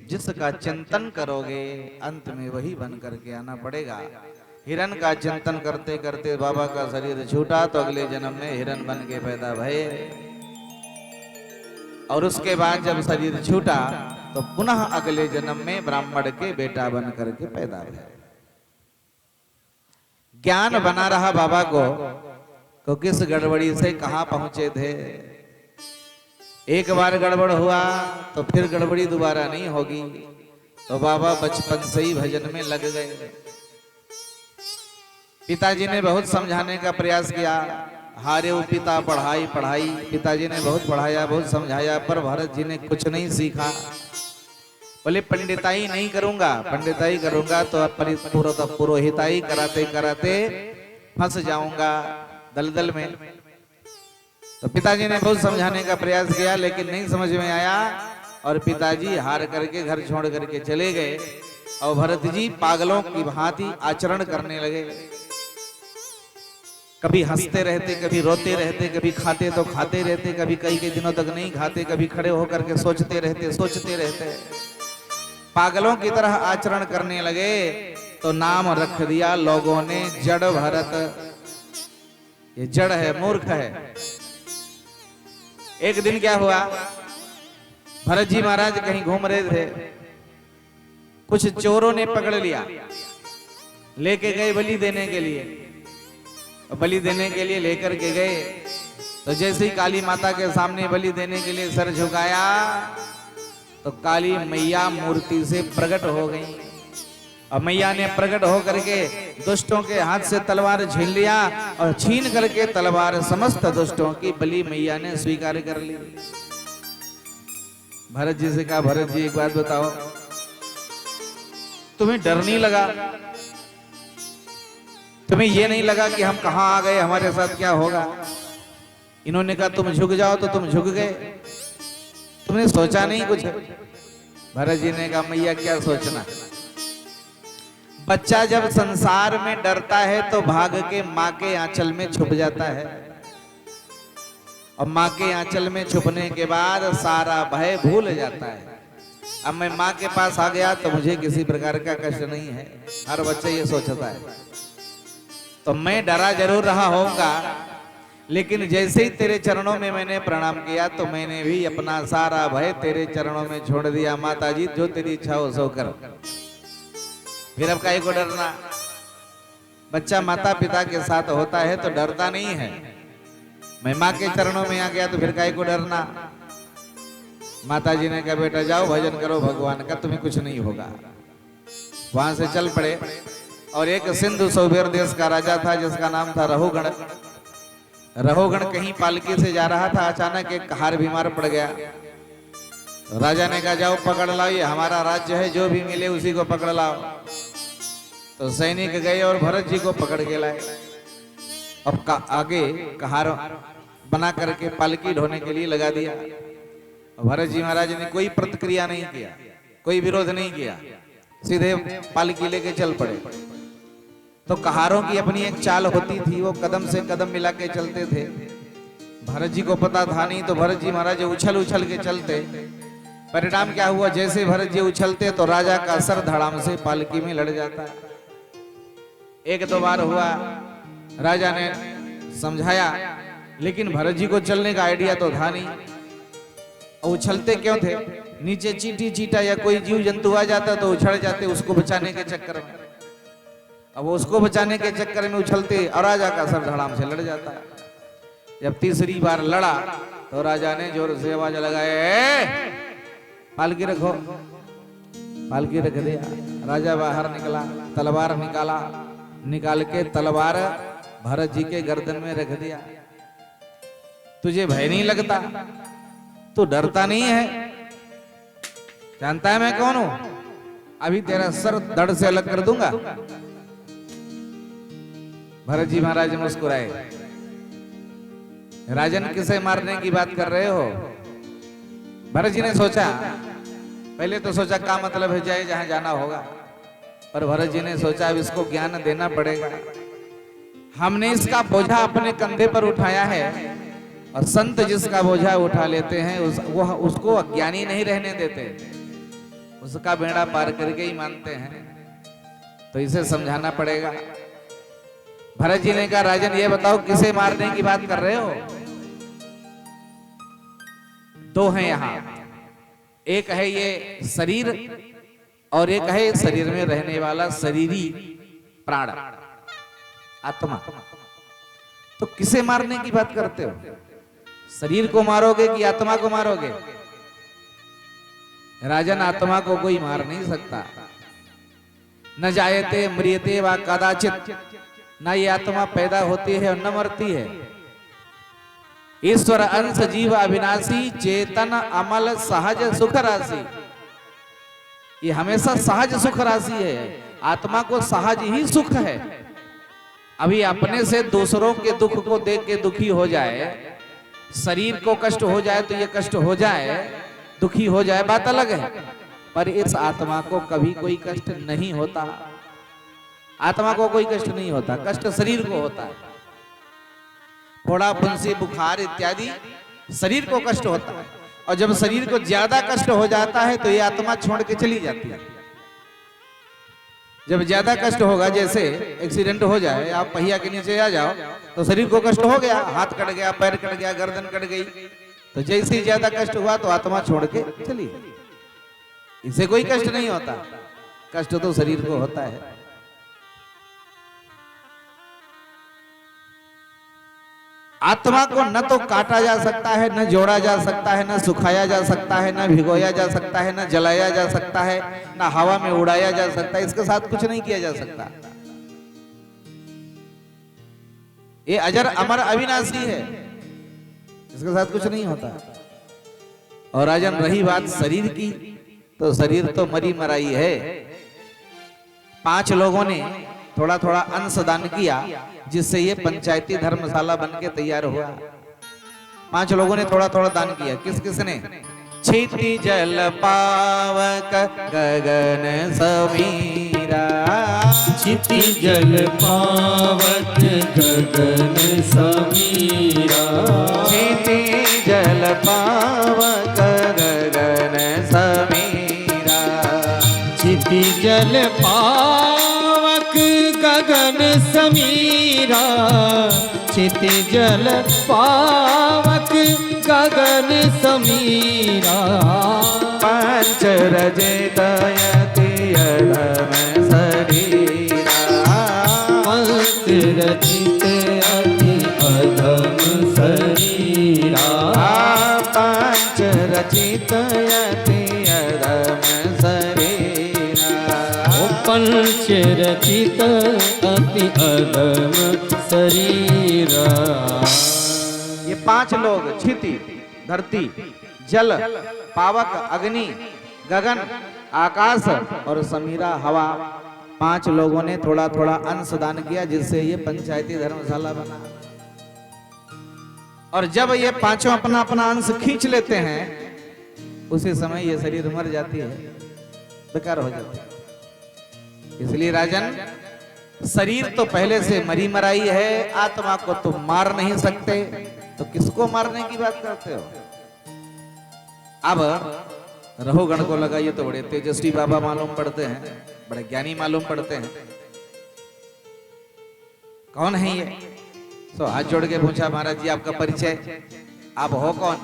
जिसका चिंतन करोगे अंत में वही बन करके आना पड़ेगा। हिरण का चिंतन करते करते बाबा का शरीर छूटा तो अगले जन्म में हिरण बन के पैदा भये, और उसके बाद जब शरीर छूटा तो पुनः अगले जन्म में ब्राह्मण के बेटा बन करके पैदा भये। ज्ञान बना रहा बाबा को किस गड़बड़ी से कहां पहुंचे थे। एक बार गड़बड़ हुआ तो फिर गड़बड़ी दोबारा नहीं होगी, तो बाबा बचपन से ही भजन में लग गए। पिताजी ने बहुत समझाने का प्रयास किया, हारे वो पिता पढ़ाई पढ़ाई, पिताजी ने बहुत पढ़ाया बहुत समझाया, पर भरत जी ने कुछ नहीं सीखा। बोले पंडिताई नहीं करूंगा, पंडिताई करूंगा तो पुरोहिताई कराते कराते फंस जाऊंगा दलदल में। तो पिताजी ने बहुत समझाने का प्रयास किया लेकिन नहीं समझ में आया, और पिताजी हार करके घर छोड़ करके चले गए, और भरत जी पागलों की भांति आचरण करने लगे। कभी हंसते रहते, कभी रोते रहते, कभी खाते तो खाते रहते, कभी कई दिनों तक नहीं खाते, कभी खड़े होकर के सोचते रहते। पागलों की तरह आचरण करने लगे तो नाम रख दिया लोगों ने जड़ भरत। ये जड़ है, मूर्ख है। एक दिन क्या हुआ, भरत जी महाराज कहीं घूम रहे थे, कुछ चोरों ने पकड़ लिया, लेके गए बलि देने के लिए। बलि देने के लिए लेकर के गए तो जैसे ही काली माता के सामने बलि देने के लिए सर झुकाया तो काली मैया मूर्ति से प्रकट हो गई, और मैया ने प्रकट हो करके दुष्टों के हाथ से तलवार छीन लिया, और छीन करके तलवार समस्त दुष्टों की बलि मैया ने स्वीकार कर ली। भरत जी से कहा, भरत जी एक बात बताओ, तुम्हें डर नहीं लगा? तुम्हें ये नहीं लगा कि हम कहां आ गए, हमारे साथ क्या होगा? इन्होंने कहा तुम झुक जाओ तो तुम झुक गए, तुमने सोचा नहीं कुछ? भरत जी ने कहा, मैया क्या सोचना, बच्चा जब संसार में डरता है तो भाग के माँ के आंचल में छुप जाता है, और माँ के आंचल में छुपने के बाद सारा भय भूल जाता है। अब मैं माँ के पास आ गया तो मुझे किसी प्रकार का कष्ट नहीं है, हर बच्चा ये सोचता है। तो मैं डरा जरूर रहा होऊंगा, लेकिन जैसे ही तेरे चरणों में मैंने प्रणाम किया तो मैंने भी अपना सारा भय तेरे चरणों में छोड़ दिया। माता जी जो तेरी इच्छा हो सो कर, फिर अब काहे को डरना? बच्चा माता पिता के साथ होता है तो डरता नहीं है। मैं माँ के चरणों में आ गया तो फिर काहे को डरना? माता जी ने कहा, बेटा जाओ भजन करो भगवान का, तुम्हें कुछ नहीं होगा। वहां से चल पड़े, और एक सिंधु सौभेर देश का राजा था जिसका नाम था रहुगण। रहुगण कहीं पालकी से जा रहा था, अचानक एक कहार बीमार पड़ गया। तो राजा ने कहा, जाओ पकड़ लाओ, ये हमारा राज्य है, जो भी मिले उसी को पकड़ लाओ। तो सैनिक गए और भरत जी को पकड़ के लाए। अब आगे कहार बना करके पालकी ढोने के लिए लगा दिया। भरत जी महाराज ने कोई प्रतिक्रिया नहीं किया, कोई विरोध नहीं किया, सीधे पालकी लेके चल पड़े। तो कहारों की अपनी एक चाल होती थी, वो कदम से कदम मिला के चलते थे। भरत जी को पता था नहीं, तो भरत जी महाराज उछल उछल के चलते। परिणाम क्या हुआ, जैसे भरत जी उछलते तो राजा का सर धड़ाम से पालकी में लड़ जाता। एक दो बार हुआ, राजा ने समझाया, लेकिन भरत जी को चलने का आइडिया तो था नहीं। उछलते क्यों थे? नीचे चींटी चींटा या कोई जीव जंतु आ जाता तो उछल जाते उसको बचाने के चक्कर में। अब उसको बचाने के चक्कर में उछलते और राजा का सर धड़ाम से लड़ जाता। जब तीसरी बार लड़ा तो राजा ने जोर से आवाज लगाए, पालकी रखो। पालकी रख दिया। राजा बाहर निकला, तलवार निकाला, निकाल के तलवार भरत जी के गर्दन में रख दिया। तुझे भय नहीं लगता? तू डरता नहीं है? जानता है मैं कौन हूं? अभी तेरा सर धड़ से अलग कर दूंगा। भरत जी महाराज मुस्कुराए। राजन किसे मारने की बात कर रहे हो? भरत जी ने सोचा, पहले तो सोचा क्या मतलब है, जाए जहां जाना होगा। पर भरत जी ने सोचा अब इसको ज्ञान देना पड़ेगा। हमने इसका बोझा अपने कंधे पर उठाया है, और संत जिसका बोझा उठा लेते हैं उसको अज्ञानी नहीं रहने देते, उसका बेड़ा पार करके ही मानते हैं। तो इसे समझाना पड़ेगा। भरत जी ने कहा राजन ये बताओ किसे मारने की बात कर रहे हो? दो हैं यहाँ, एक है ये शरीर और एक है शरीर में रहने वाला शरीरी प्राण आत्मा। तो किसे मारने की बात करते हो? शरीर को मारोगे कि आत्मा को मारोगे? राजन आत्मा को कोई मार नहीं सकता। न जायते मृत्यते वा कदाचित, न ये आत्मा पैदा होती है और न मरती है। ईश्वर अंश जीव अविनाशी चेतन अमल सहज सुख राशि, ये हमेशा सहज सुख राशि है। आत्मा को सहज ही सुख है। अभी अपने से दूसरों के दुख को देख के दुखी हो जाए, शरीर को कष्ट हो जाए तो ये कष्ट हो जाए, दुखी हो जाए, बात अलग है। पर इस आत्मा को कभी कोई कष्ट नहीं होता। आत्मा को कोई कष्ट नहीं होता, कष्ट शरीर को होता है। फोड़ा फुंसी बुखार इत्यादि शरीर को कष्ट होता है। और जब शरीर को ज्यादा कष्ट हो जाता है तो ये आत्मा छोड़ के चली जाती है। जब ज्यादा कष्ट होगा, जैसे एक्सीडेंट हो जाए, आप पहिया के नीचे आ जाओ तो शरीर को कष्ट हो गया, हाथ कट गया, पैर कट गया, गर्दन कट गई, तो जैसे ही ज्यादा कष्ट हुआ तो आत्मा छोड़ के चली। इसे कोई कष्ट नहीं होता, कष्ट तो शरीर को होता है। आत्मा को न तो काटा जा सकता है, न जोड़ा जा सकता है, न सुखाया जा सकता है, न भिगोया जा सकता है, न जलाया जा सकता है, न हवा में उड़ाया जा सकता है। इसके साथ कुछ नहीं किया जा सकता। ये अजर अमर अविनाशी है, इसके साथ कुछ नहीं होता। और राजन रही बात शरीर की, तो शरीर तो मरी मराई है। 5 लोगों ने थोड़ा थोड़ा अंश दान किया, जिससे ये पंचायती धर्मशाला बन के तैयार हुआ। 5 लोगों ने थोड़ा थोड़ा दान किया। किस किस ने? क्षिति जल पावक गगन समीरा, क्षिति जल पावक गगन समीरा, क्षिति जल पावक गगन समीरा, क्षिति जल पावक गगन समीरा, क्षिति जल पावक गगन समीरा, पंच रजतयति अधम शरीरा, पंच रचित अति अधम शरीरा, पंच रचितयति अधम शरीरा, पंच रचित अति अधम शरीरा। ये 5 लोग क्षिति धरती, जल, पावक अग्नि, गगन आकाश और समीरा हवा, 5 लोगों ने थोड़ा थोड़ा अंश दान किया, जिससे ये पंचायती धर्मशाला बना। और जब ये 5 अपना अपना अंश खींच लेते हैं, उसी समय ये शरीर मर जाती है, बेकार हो जाती है। इसलिए राजन, शरीर तो पहले से मरी मराई है, आत्मा को तुम मार नहीं सकते, तो किसको मारने की बात करते हो? अब रहोगण को लगाइए तो बड़े तेजस्वी बाबा मालूम पड़ते हैं, बड़े ज्ञानी मालूम पड़ते हैं। कौन है ये? तो हाथ जोड़ के पूछा, महाराज जी आपका परिचय, आप हो कौन?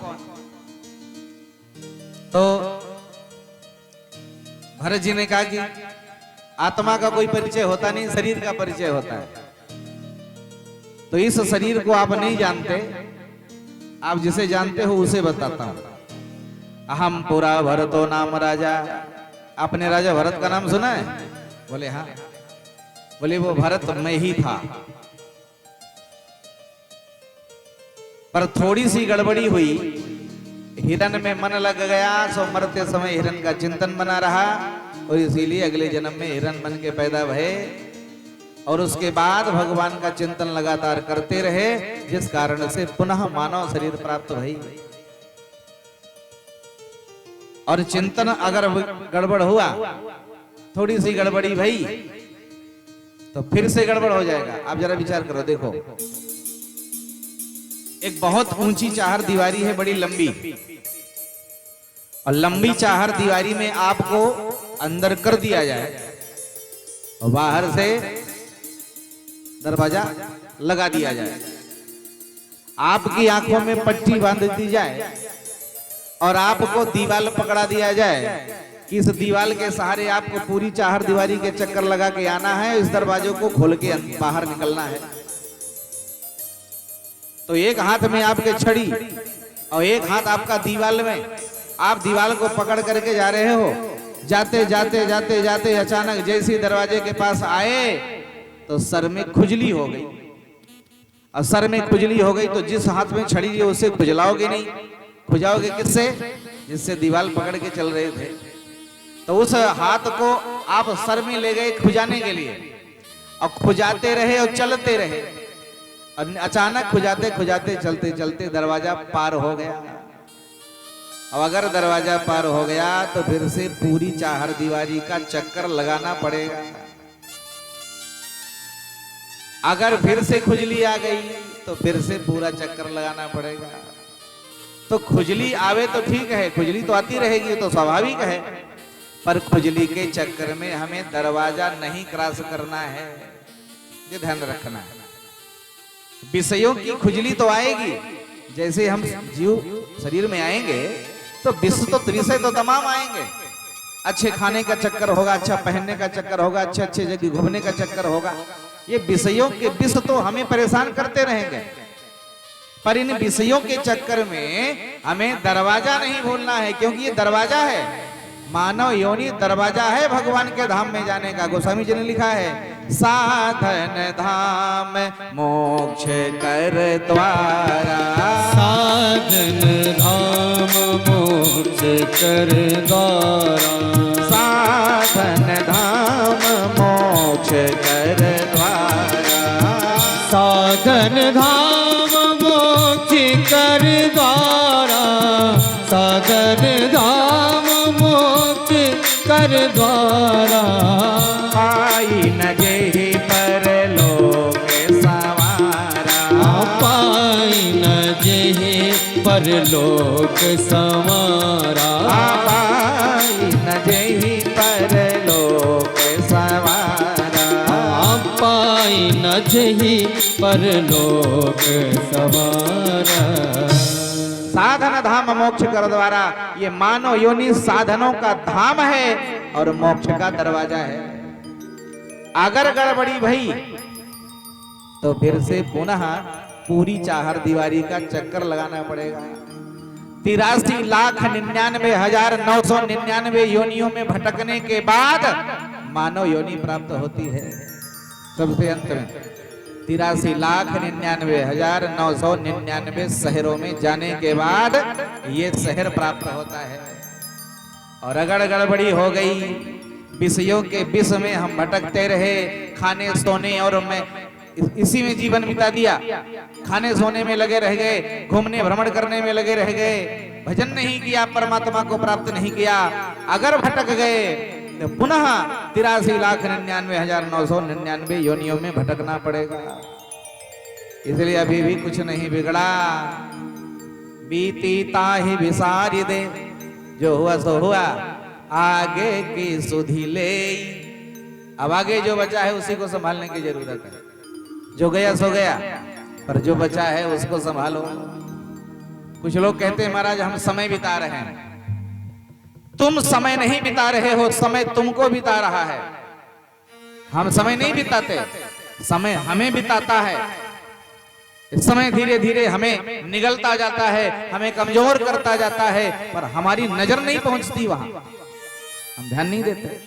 तो भरत जी ने कहा कि आत्मा का कोई परिचय होता नहीं, शरीर का परिचय होता है। तो इस शरीर को आप नहीं जानते, आप जिसे जानते हो उसे बताता हूं। अहम पुरा भरतो नाम राजा। आपने राजा भरत का नाम सुना है? बोले हाँ। बोले वो भरत में ही था, पर थोड़ी सी गड़बड़ी हुई, हिरन में मन लग गया, सो मरते समय हिरन का चिंतन बना रहा, और इसीलिए अगले जन्म में हिरन बन के पैदा भये, और उसके बाद भगवान का चिंतन लगातार करते रहे, जिस कारण से पुनः मानव शरीर प्राप्त भई। और चिंतन अगर गड़बड़ हुआ, थोड़ी सी गड़बड़ी भई, तो फिर से गड़बड़ हो जाएगा। आप जरा विचार करो, देखो एक बहुत ऊंची चाहर दीवारी है, बड़ी लंबी, और लंबी चाहर दीवारी में आपको अंदर कर दिया जाए और बाहर से दरवाजा लगा दिया जाए। आपकी आंखों में पट्टी बांध दी जाए और आपको दीवार पकड़ा दिया जाए कि इस दीवार के सहारे आपको पूरी चार दीवारी के चक्कर लगा के आना है, इस दरवाजों को खोल के बाहर निकलना है। तो एक हाथ में आपके छड़ी और एक हाथ आपका दीवार में, आप दीवार को पकड़ करके जा रहे हो। जाते जाते जाते जाते अचानक जैसे दरवाजे के पास आए तो सर में खुजली हो गई। और सर में खुजली हो गई तो जिस हाथ में छड़ी है उसे खुजलाओगे नहीं, खुजाओगे किससे? जिससे दीवार पकड़ के चल रहे थे। तो उस हाथ को आप सर में ले गए खुजाने के लिए और खुजाते रहे और चलते रहे और अचानक खुजाते खुजाते चलते चलते दरवाजा पार हो गया। अब अगर दरवाजा पार हो गया तो फिर से पूरी चार दीवारी का चक्कर लगाना पड़ेगा। अगर फिर से खुजली आ गई तो फिर से पूरा चक्कर लगाना पड़ेगा। तो खुजली आवे तो ठीक है, खुजली तो आती रहेगी तो स्वाभाविक है, पर खुजली के चक्कर में हमें दरवाजा नहीं क्रॉस करना है, ये ध्यान रखना है। विषयों की खुजली तो आएगी, जैसे हम जीव शरीर में आएंगे तो विषय तो तमाम आएंगे। अच्छे खाने का चक्कर होगा, अच्छा पहनने का चक्कर होगा, अच्छे अच्छे जगह घूमने का चक्कर होगा। ये विषयों के विष तो हमें परेशान करते रहेंगे, पर इन विषयों के चक्कर में हमें दरवाजा नहीं भूलना है, क्योंकि ये दरवाजा है। मानव योनि दरवाजा है भगवान के धाम में जाने का। गोस्वामी जी ने लिखा है, साधन धाम मोक्ष कर द्वारा, साधन धाम मोक्ष कर द्वारा, साधन धाम मोक्ष कर द्वारा, साधन धाम मोक्ष कर द्वारा, साधन धाम मोक्ष कर द्वारा। पाई न जेहि परलोक सवारा, पाई न जेहि परलोक संवारा, पाई न जेहि परलोक सवारा, पाई न जेहि परलोक संवारा। साधन धाम मोक्ष कर द्वारा, ये मानव योनि साधनों का धाम है और मोक्ष का दरवाजा है। अगर गड़बड़ी भई तो फिर से पुनः पूरी चार दीवारी का चक्कर लगाना पड़ेगा। 83,99,999 योनियों में भटकने के बाद मानव योनि प्राप्त होती है। सबसे अंत में 83,99,999 शहरों में जाने के बाद ये शहर प्राप्त होता है। और अगर गड़बड़ी हो गई, विषयों के विष में हम भटकते रहे, खाने सोने और मैं इसी में जीवन बिता दिया, खाने सोने में लगे रह गए, घूमने भ्रमण करने में लगे रह गए, भजन नहीं किया, परमात्मा को प्राप्त नहीं किया, अगर भटक गए तो पुनः 83,99,999 योनियों में भटकना पड़ेगा। इसलिए अभी भी कुछ नहीं बिगड़ा, बीती ताहि विसारि दे, जो हुआ सो हुआ, आगे की सुधि ले। अब आगे जो बचा है उसी को संभालने की जरूरत है। जो गया सो गया, पर जो बचा है उसको संभालो। कुछ लोग कहते हैं महाराज हम समय बिता रहे हैं। तुम समय नहीं बिता रहे हो, समय तुमको बिता रहा है। हम समय नहीं बिताते, समय हमें बिताता है। समय धीरे धीरे हमें निगलता जाता है, हमें कमजोर करता जाता है, पर हमारी नजर नहीं पहुंचती वहां, हम ध्यान नहीं देते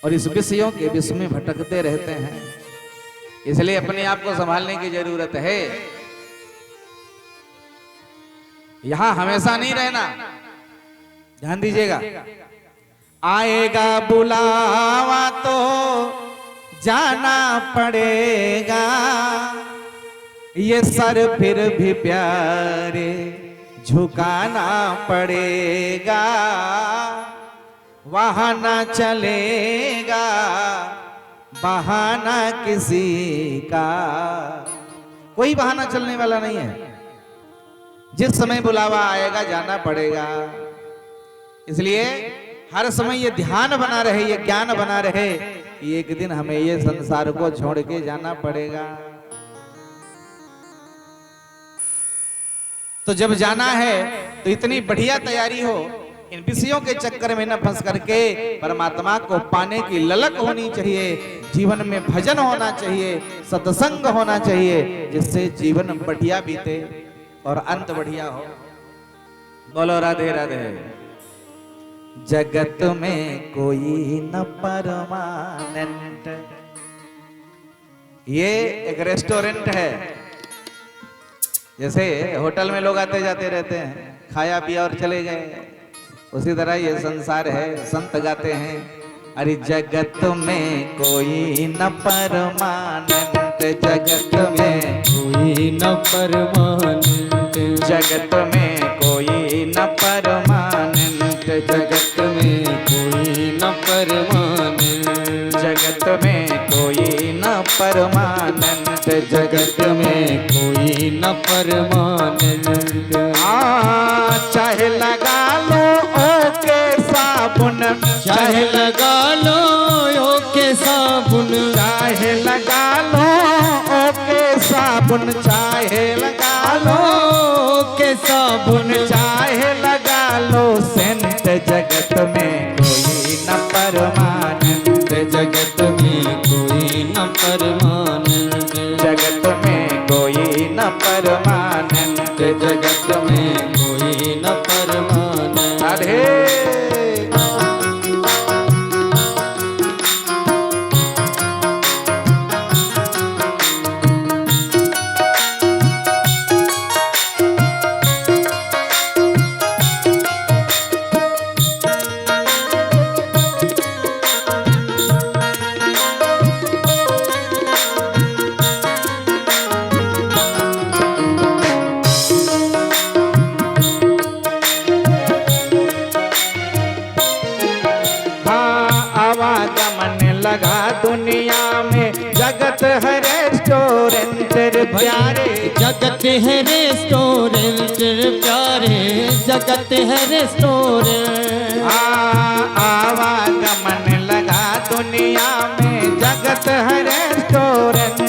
और इस विषयों के विष में भटकते रहते हैं। इसलिए अपने आप को संभालने की जरूरत है। यहां हमेशा नहीं रहना, ध्यान दीजिएगा। आएगा बुलावा तो जाना पड़ेगा, ये सर फिर भी प्यारे झुकाना पड़ेगा। वहां ना चलेगा बहाना किसी का, कोई बहाना चलने वाला नहीं है। जिस समय बुलावा आएगा जाना पड़ेगा। इसलिए हर समय ये ध्यान बना रहे, ये ज्ञान बना रहे, एक दिन हमें ये संसार को छोड़ के जाना पड़ेगा। तो जब जाना है तो इतनी बढ़िया तैयारी हो, इन विषयों के चक्कर में न फंस करके परमात्मा को पाने की ललक होनी चाहिए। जीवन में भजन होना चाहिए, सत्संग होना चाहिए, जिससे जीवन बढ़िया बीते और अंत बढ़िया हो। बोलो राधे राधे। जगत में कोई न परमानेंट। ये एक रेस्टोरेंट है, जैसे होटल में लोग आते जाते रहते हैं, खाया पिया और चले गए, उसी तरह ये संसार है। संत गाते हैं, अरे जगत में कोई न परमानेंट, जगत में कोई न परमानेंट, जगत में कोई न परमानेंट, जगत में कोई न परमानेंट, जगत में कोई न परमानेंट, जगत में कोई न परमानेंट। चाहे लगा लो ओके साबुन, चाहे लगा लो ओके साबुन, चाहे लगा लो ओके साबुन, चाहे लगा लो ओके साबुन, चाहे लगा लो सेंट, जगत में कोई न परमानेंट, जगत में कोई न परमानेंट, जगत में कोई न परमानेंट, जगत में कोई न परमानेंट। राधे। लगा दुनिया में जगत है रेस्टोरेंट प्यारे, जगत है रेस्टोरेंट प्यारे, जगत है रेस्टोरेंट। आवागमन लगा दुनिया में जगत है रेस्टोरेंट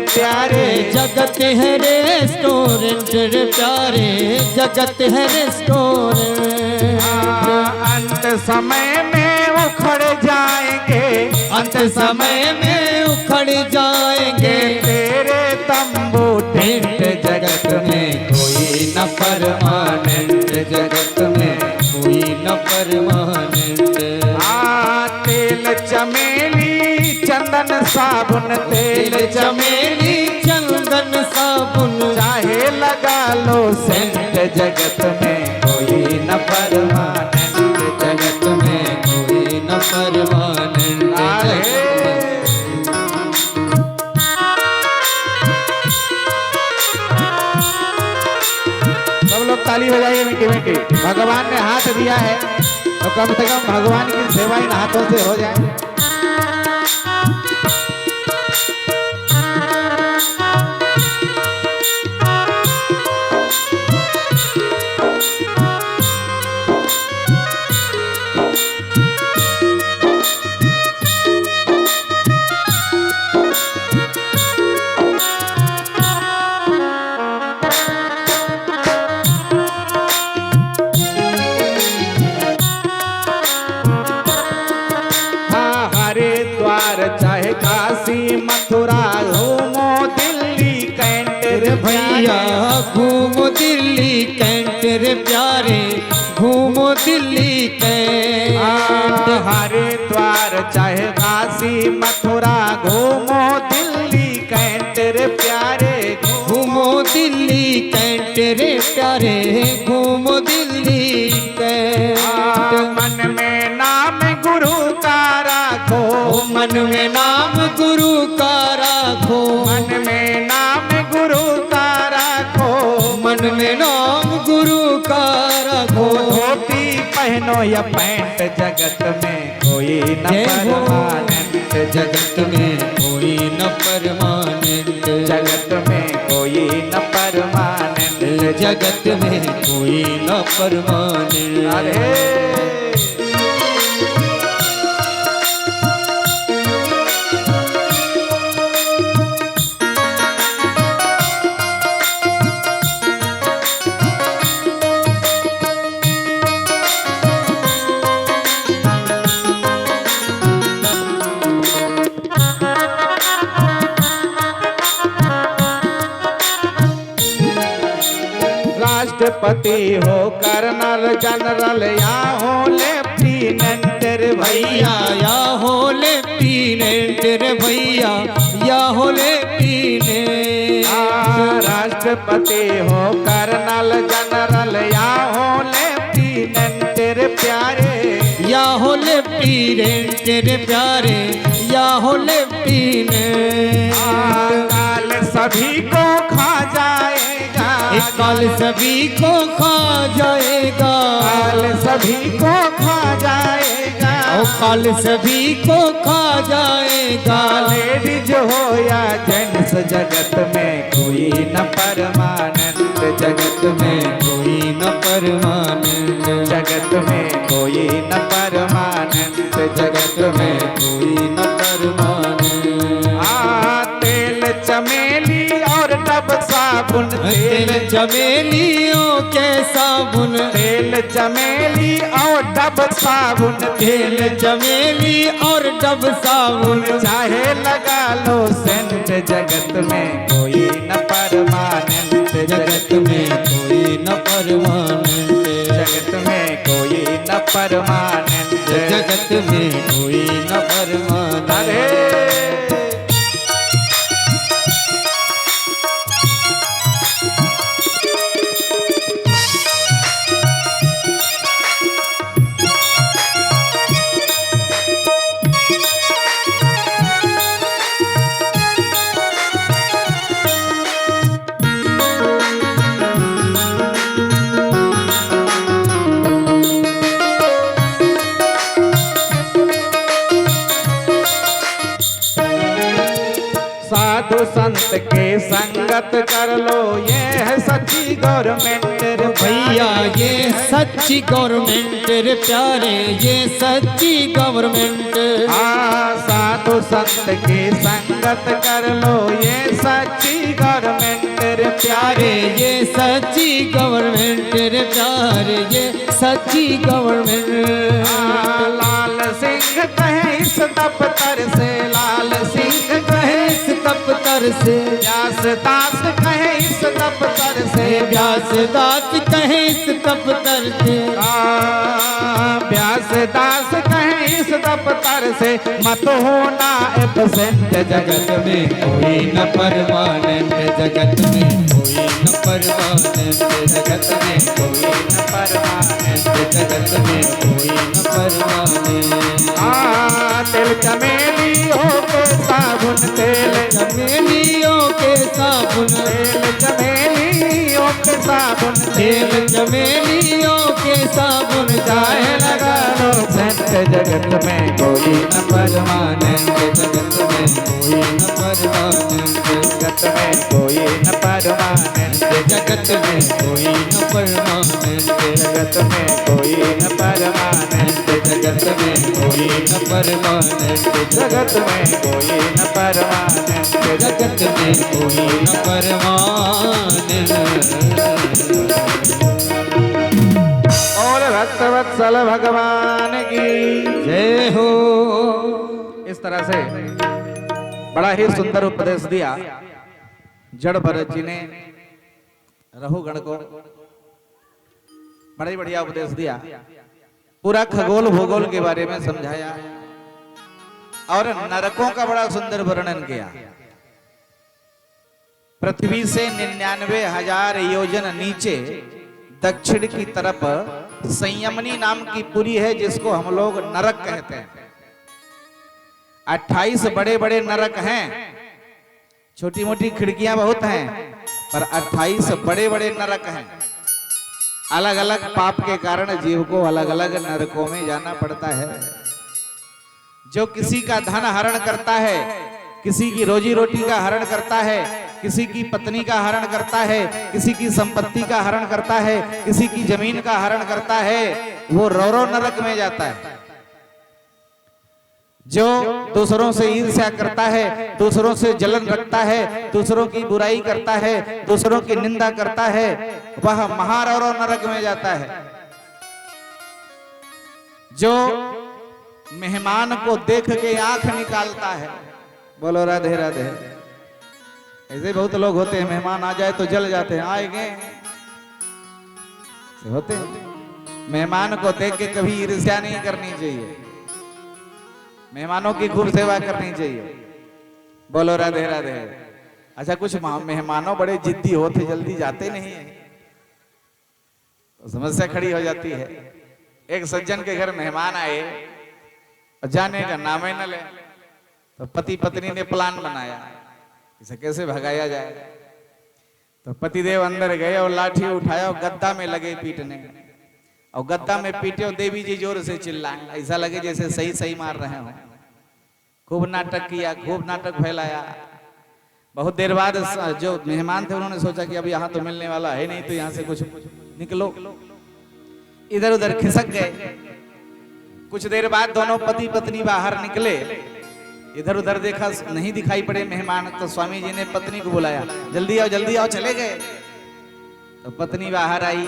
प्यारे, जगत है रेस्टोरेंट प्यारे, जगत है रेस्टोरेंट। अंत समय में उखड़ जाएंगे, अंत समय में उखड़ जाएंगे तेरे तंबू टेंट, जगत में कोई न परमानेंट, जगत में कोई न परमानेंट। तेल चमेली चंदन साबुन, तेल चमेली चंदन साबुन, चाहे लगा लो सेंट, जगत में कोई न परमानेंट, जगत में कोई न परमानेंट। सब लोग ताली बजाइए मीठी मीठी। भगवान ने हाथ दिया है तो कम से कम भगवान की सेवा इन हाथों से हो जाए। चाहे काशी मथुरा घूमो दिल्ली कैंट रे भैया, घूमो दिल्ली कैंट रे प्यारे, घूमो दिल्ली कैंट। हरिद्वार चाहे काशी मथुरा घूमो दिल्ली कैंट रे प्यारे, घूमो दिल्ली कैंट रे प्यारे, घूमो दिल्ली कैंट। मन में नाम गुरु का राखो, मन में नाम गुरु का राखो, मन में नाम गुरु का राखो, मन में नाम गुरु का राखो। धोती पहनो या पैंट, जगत में कोई न परमानेंट, जगत में कोई न परमानेंट, जगत में कोई न परमानेंट, जगत में कोई न परमानेंट। अरे राष्ट्रपति हो कर्नल जनरल या हो लेफ्टिनेंट रे भैया, या हो लेफ्टिनेंट रे भैया, या हो लेफ्टिनेंट। राष्ट्रपति हो कर्नल जनरल या हो लेफ्टिनेंट रे प्यारे, या हो लेफ्टिनेंट रे प्यारे, या हो लेफ्टिनेंट। काल सभी को खा जाएगा, काल सभी को खा जाएगा, काल सभी को खा जाएगा, काल सभी को खा जाएगा। लेडीज हो या जेंट्स जगत में कोई न परमानंद, जगत में कोई न परमानंद, जगत में कोई न परमानंद, जगत में कोई न परमानंद। तेल चमेली और डब साबुन, तेल चमेलियों के साबुन, तेल चमेली और डब साबुन, तेल चमेली और डब साबुन। चाहे लगा लो सेंट, जगत में कोई न परमानंद, जगत में कोई न परमानंद, जगत में कोई न परमानंद, जगत में कोई न परमानंद। अरे साधु संत के संगत कर लो, ये है सच्ची गवर्नमेंट रे भैया, ये सच्ची गवर्नमेंट रे प्यारे, ये सच्ची गवर्नमेंट। साधु संत के संगत कर लो, ये सच्ची गवर्नमेंट रे प्यारे, ये सच्ची गवर्नमेंट रे प्यारे, ये सच्ची गवर्नमेंट। लाल सिंह कहे इस दफ्तर से, लाल सिंह कहे इस दफ्तर से, व्यास दास कहे इस दफ्तर से, व्यास दास कहे इस दफ्तर से, व्यास दास कहे इस दफ्तर से, मत होना एब्सेंट, जगत में कोई न परमानंद, जगत में कोई न परमानंद, जगत में कोई न परमानंद, जगत में कोई न परमानंद। तेल चमेलियों के साबुन, तेल चमेलियों के साबुन, तेल चमेलियों के साबुन, तेल चमेलियों के साबुन। चाहे लगा लो सेंट, जगत में कोई न परमानंद, जगत में कोई न परमानंद, जगत में कोई न परमानंद, जगत में कोई न परमानंद, जगत में कोई न परमानंद, जगत में कोई न परमानंद, जगत में कोई न परमानंद, जगत में कोई न परमानंद। और भक्तवत्सल भगवान की जय हो। इस तरह से बड़ा ही सुंदर उपदेश दिया जड़ भरत जी ने रहुगण को, बड़ा ही बढ़िया उपदेश दिया। पूरा खगोल भूगोल के बारे में समझाया और नरकों का बड़ा सुंदर वर्णन किया। पृथ्वी से 99,000 योजन नीचे दक्षिण की तरफ संयमनी नाम की पुरी है, जिसको हम लोग नरक कहते हैं। 28 बड़े बड़े नरक हैं, छोटी मोटी खिड़कियां बहुत हैं, पर 28 बड़े बड़े नरक हैं। अलग अलग पाप के कारण जीव को अलग अलग नरकों में जाना पड़ता है। जो किसी का धन हरण करता है, किसी की रोजी रोटी का हरण करता है, किसी की पत्नी का हरण करता है, किसी की संपत्ति का हरण करता है, किसी की जमीन का हरण करता है, वो रौरव नरक में जाता है। जो दूसरों से ईर्ष्या करता है, दूसरों से जलन रखता है, दूसरों की बुराई करता है, दूसरों की निंदा करता है, वह महारौरव नरक में जाता है। जो मेहमान को देख के आंख निकालता है, बोलो राधे राधे। ऐसे बहुत लोग होते हैं, मेहमान आ जाए तो जल जाते हैं, आएंगे से होते हैं। मेहमान को देख के कभी ईर्ष्या नहीं करनी चाहिए, मेहमानों की खूब सेवा करनी चाहिए। बोलो राधे राधे। अच्छा, कुछ मेहमानों बड़े जिद्दी होते, जल्दी जाते नहीं है, तो समस्या खड़ी हो जाती है। एक सज्जन के घर मेहमान आए और जाने का नाम ही न ले, तो पति पत्नी ने प्लान बनाया इसे कैसे भगाया जाए। तो पतिदेव अंदर गए और लाठी उठाया और गद्दा में लगे पीटने, और गद्दा में पीटे और देवी जी जोर से चिल्लाए, ऐसा लगे जैसे सही सही मार रहे हो। खूब नाटक किया, खूब नाटक फैलाया। बहुत देर बाद जो मेहमान थे उन्होंने सोचा कि अब यहाँ तो मिलने वाला है नहीं, तो यहाँ से कुछ निकलो। इधर उधर खिसक गए। कुछ देर बाद दोनों पति पत्नी बाहर निकले, इधर उधर देखा नहीं दिखाई पड़े मेहमान, तो स्वामी जी ने पत्नी को बुलाया, जल्दी आओ, चले गए। तो पत्नी बाहर आई,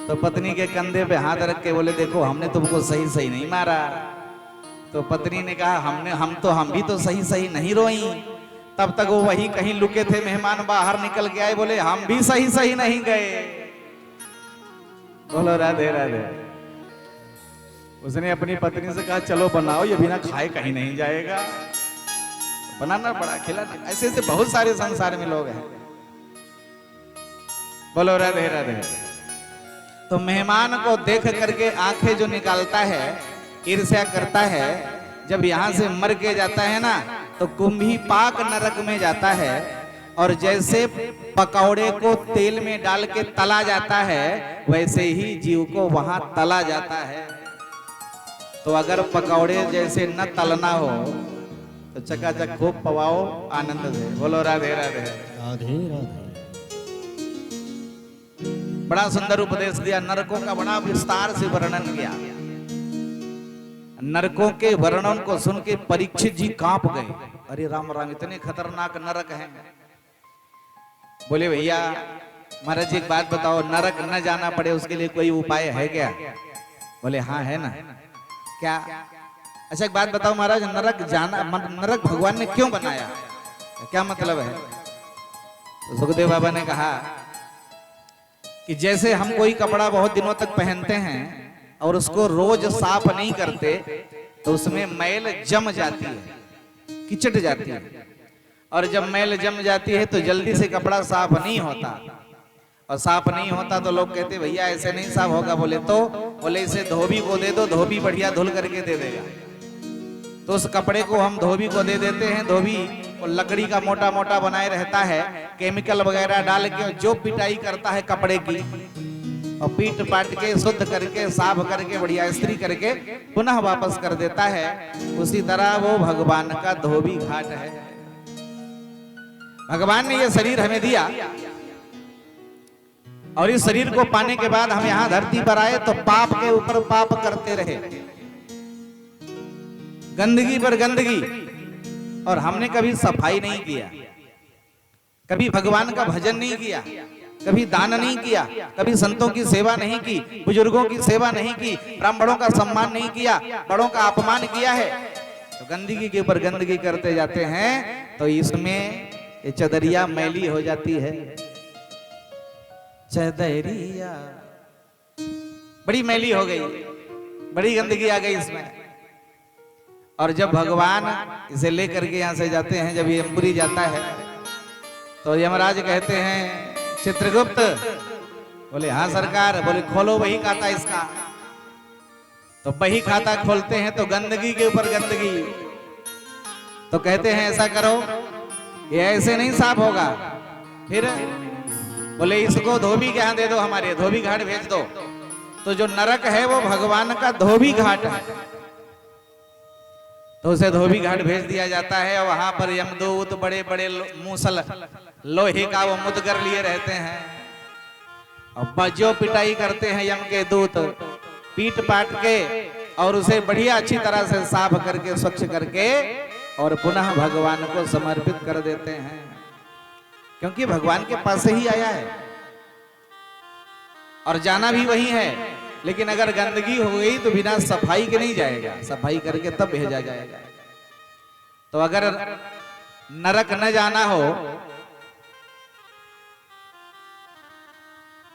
तो पत्नी के कंधे पे हाथ रख के बोले, देखो हमने तुमको सही सही नहीं मारा। तो पत्नी ने कहा, हम भी तो सही सही नहीं रोई। तब तक वो वही कहीं लुके थे मेहमान बाहर निकल के आए, बोले हम भी सही सही नहीं गए। बोलो राधे राधे। उसने अपनी पत्नी से कहा, चलो बनाओ, ये बिना खाए कहीं नहीं जाएगा। बनाना पड़ा, खिलाना। ऐसे ऐसे बहुत सारे संसार में लोग हैं। बोलो राधे राधे। तो मेहमान को देख करके आंखें जो निकालता है, ईर्ष्या करता है, जब यहां से मर के जाता है ना, तो कुंभी पाक नरक में जाता है। और जैसे पकौड़े को तेल में डाल के तला जाता है, वैसे ही जीव को वहां तला जाता है। तो अगर पकौड़े जैसे न तलना हो तो चकाचक खूब पवाओ, आनंद से। बोलो राधे राधे। राधे राधे। बड़ा सुंदर उपदेश दिया, नरकों का बड़ा विस्तार से वर्णन किया। नरकों के वर्णन को सुन के परीक्षित जी कांप गए। अरे राम राम, इतने खतरनाक नरक हैं। बोले भैया महाराज जी एक बात बताओ, नरक न जाना पड़े उसके लिए कोई उपाय है क्या? बोले हाँ है ना। क्या? अच्छा एक बात बताओ महाराज, नरक भगवान ने क्यों बनाया, क्या मतलब है? तो सुखदेव बाबा ने कहा कि जैसे हम कोई कपड़ा बहुत दिनों तक पहनते हैं और उसको रोज साफ नहीं करते, तो उसमें मैल जम जाती है, किचट जाती है। और जब मैल जम जाती है तो जल्दी से कपड़ा साफ नहीं होता, और साफ नहीं होता तो लोग कहते भैया ऐसे नहीं साफ होगा। बोले इसे धोबी को दे दो, धोबी बढ़िया धुल करके दे देगा। तो उस कपड़े को हम धोबी को दे देते हैं। धोबी और लकड़ी का मोटा मोटा बनाए रहता है, केमिकल वगैरह डाल के जो पिटाई करता है कपड़े की, और पीट पाट के शुद्ध करके साफ करके बढ़िया इस्त्री करके पुनः वापस कर देता है। उसी तरह वो भगवान का धोबी घाट है। भगवान ने ये शरीर हमें दिया, और इस शरीर को पाने के बाद हम यहाँ धरती पर आए तो पाप के ऊपर पाप करते रहे, गंदगी पर गंदगी, और हमने कभी सफाई नहीं किया, कभी भगवान का भजन नहीं किया, कभी दान नहीं किया, कभी संतों की सेवा नहीं की, बुजुर्गों की सेवा नहीं की, ब्राह्मणों का सम्मान नहीं किया, बड़ों का अपमान किया है। तो गंदगी के ऊपर गंदगी करते जाते हैं, तो इसमें ये चदरिया मैली हो जाती है। चदरिया बड़ी मैली हो गई, बड़ी गंदगी आ गई इसमें। और जब भगवान इसे लेकर के यहाँ से जाते हैं, जब ये यमपुरी जाता है, तो यमराज कहते हैं चित्रगुप्त। बोले हाँ सरकार। बोले खोलो बही खाता इसका। तो बही खाता खोलते हैं तो गंदगी के ऊपर गंदगी। तो कहते हैं ऐसा करो, ये ऐसे नहीं साफ होगा। फिर बोले इसको धोबी के यहाँ दे दो, हमारे धोबी घाट भेज दो। तो जो नरक है वो भगवान का धोबी घाट है, तो उसे धोबी घाट भेज दिया जाता है। और वहां पर यमदूत बड़े बड़े मूसल लोहे का वो मुदगर लिए रहते हैं, और बजो पिटाई करते हैं यम के दूत, पीट पाट के, और उसे बढ़िया अच्छी तरह से साफ करके स्वच्छ करके और पुनः भगवान को समर्पित कर देते हैं, क्योंकि भगवान के पास से ही आया है और जाना भी वही है। लेकिन अगर गंदगी हो गई तो बिना सफाई के नहीं जाएगा, सफाई करके तब भेजा जाएगा। तो अगर नरक न जाना हो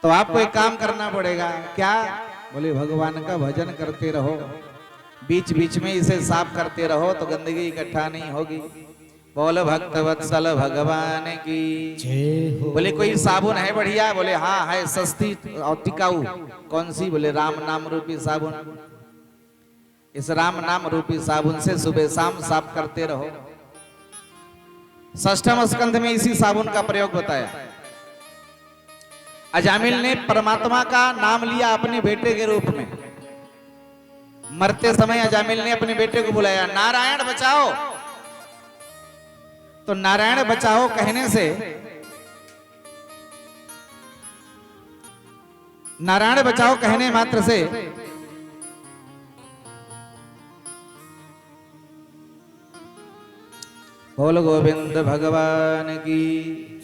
तो आपको एक काम करना पड़ेगा। क्या? बोले भगवान का भजन करते रहो, बीच बीच में इसे साफ करते रहो तो गंदगी इकट्ठा नहीं होगी। बोलो भक्त वत्सल भगवान की जय हो। बोले कोई साबुन है बढ़िया? बोले हाँ है, सस्ती और टिकाऊ। कौन सी? बोले राम नाम रूपी साबुन। इस राम नाम रूपी साबुन से सुबह शाम साफ करते रहो। षष्ठम स्कंध में इसी साबुन का प्रयोग बताया। अजामिल ने परमात्मा का नाम लिया अपने बेटे के रूप में। मरते समय अजामिल ने अपने बेटे को बुलाया, नारायण बचाओ। तो नारायण बचाओ कहने से, नारायण बचाओ कहने मात्र से बोल गोविंद भगवान की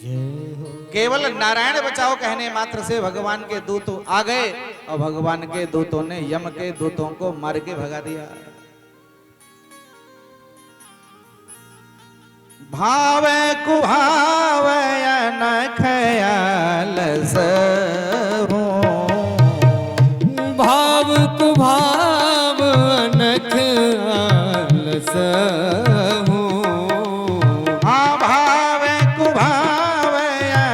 जय हो। केवल नारायण बचाओ कहने मात्र से भगवान के दूत आ गए और भगवान के दूतों ने यम के दूतों को मार के भगा दिया। भावे कुभावे न खयाल सहु, भाव कुभाव अनख आलसहु। हाँ भावे कुभावे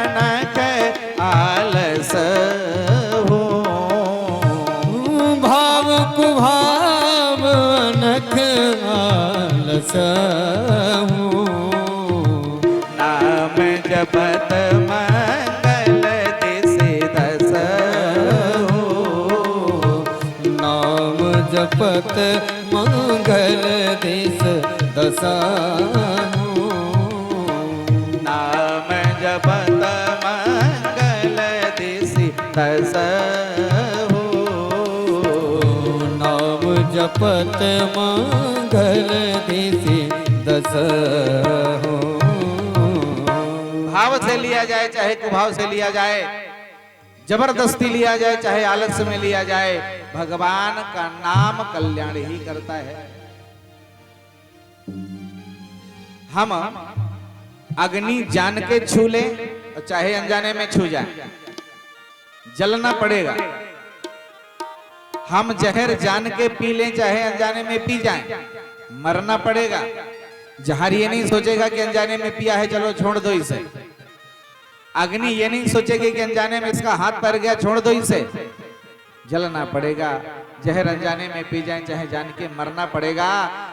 न खयाल सहु, भाव कुभाव अनख आलसहु। नाम जपत मंगल दिसि दसहु, नाम जपत मंगल दिस दसहु। नाम जपत मंगल दिसि दसहु, नाम जपत मंगल दिसि दसहु। भाव से लिया जाए चाहे कुभाव से लिया जाए, जबरदस्ती लिया जाए चाहे आलस्य में लिया जाए, भगवान का नाम कल्याण ही करता है। हम अग्नि जान के छू ले और चाहे अनजाने में छू जाए, जलना पड़ेगा। हम जहर जान के पी लें चाहे अनजाने में पी जाएं, मरना पड़ेगा। जहर ये नहीं सोचेगा कि अनजाने में पिया है चलो छोड़ दो इसे। अग्नि ये नहीं सोचेगी कि अनजाने में इसका हाथ पैर गया छोड़ दो इसे, जलना पड़ेगा। जहर अनजाने में पी जाए चाहे जान के मरना पड़ेगा।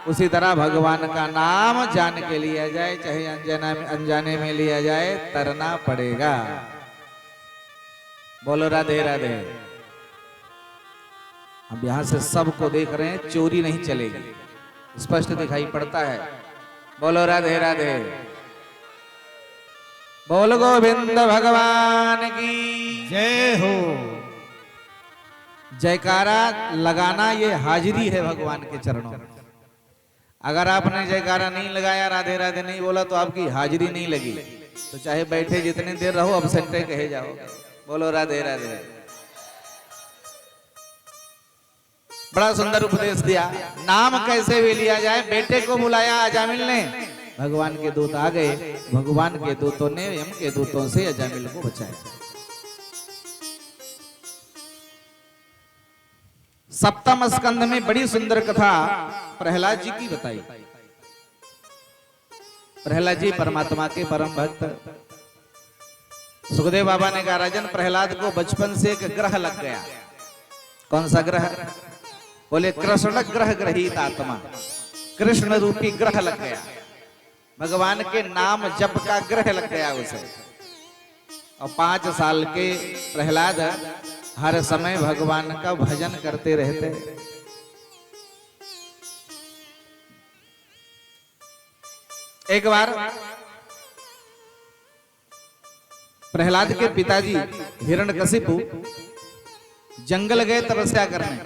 उसी तरह भगवान का नाम जान के लिया जाए चाहे अनजाने में लिया जाए, तरना पड़ेगा। बोलो राधे राधे। हम यहां से सबको देख रहे हैं, चोरी नहीं चलेगी, स्पष्ट दिखाई पड़ता है। बोलो राधे राधे। बोल गोविंद भगवान की जय हो। जयकारा लगाना ये हाजिरी है भगवान के चरणों में। अगर आपने जयकारा नहीं लगाया, राधे राधे नहीं बोला, तो आपकी हाजिरी नहीं लगी। तो चाहे बैठे जितनी देर रहो, अबसेंट कहे जाओ। बोलो राधे राधे। बड़ा सुंदर उपदेश दिया। नाम कैसे भी लिया जाए। बेटे को बुलाया अजामिल ने, भगवान के दूत आ गए। भगवान के दूतों ने यम के दूतों से अजामिल को बचाया। सप्तम स्कंध में बड़ी सुंदर कथा प्रहलाद जी की बताई। प्रहलाद जी परमात्मा के परम भक्त। सुखदेव बाबा ने कहा, राजन प्रहलाद को बचपन से एक ग्रह लग गया। कौन सा ग्रह? बोले कृष्ण ग्रह ग्रहित आत्मा, कृष्ण रूपी ग्रह लग गया। भगवान के नाम जप का ग्रह लग गया उसे। और 5 साल के प्रहलाद हर समय भगवान का भजन करते रहते। एक बार प्रहलाद के पिताजी हिरण्यकशिपु जंगल गए तपस्या करने,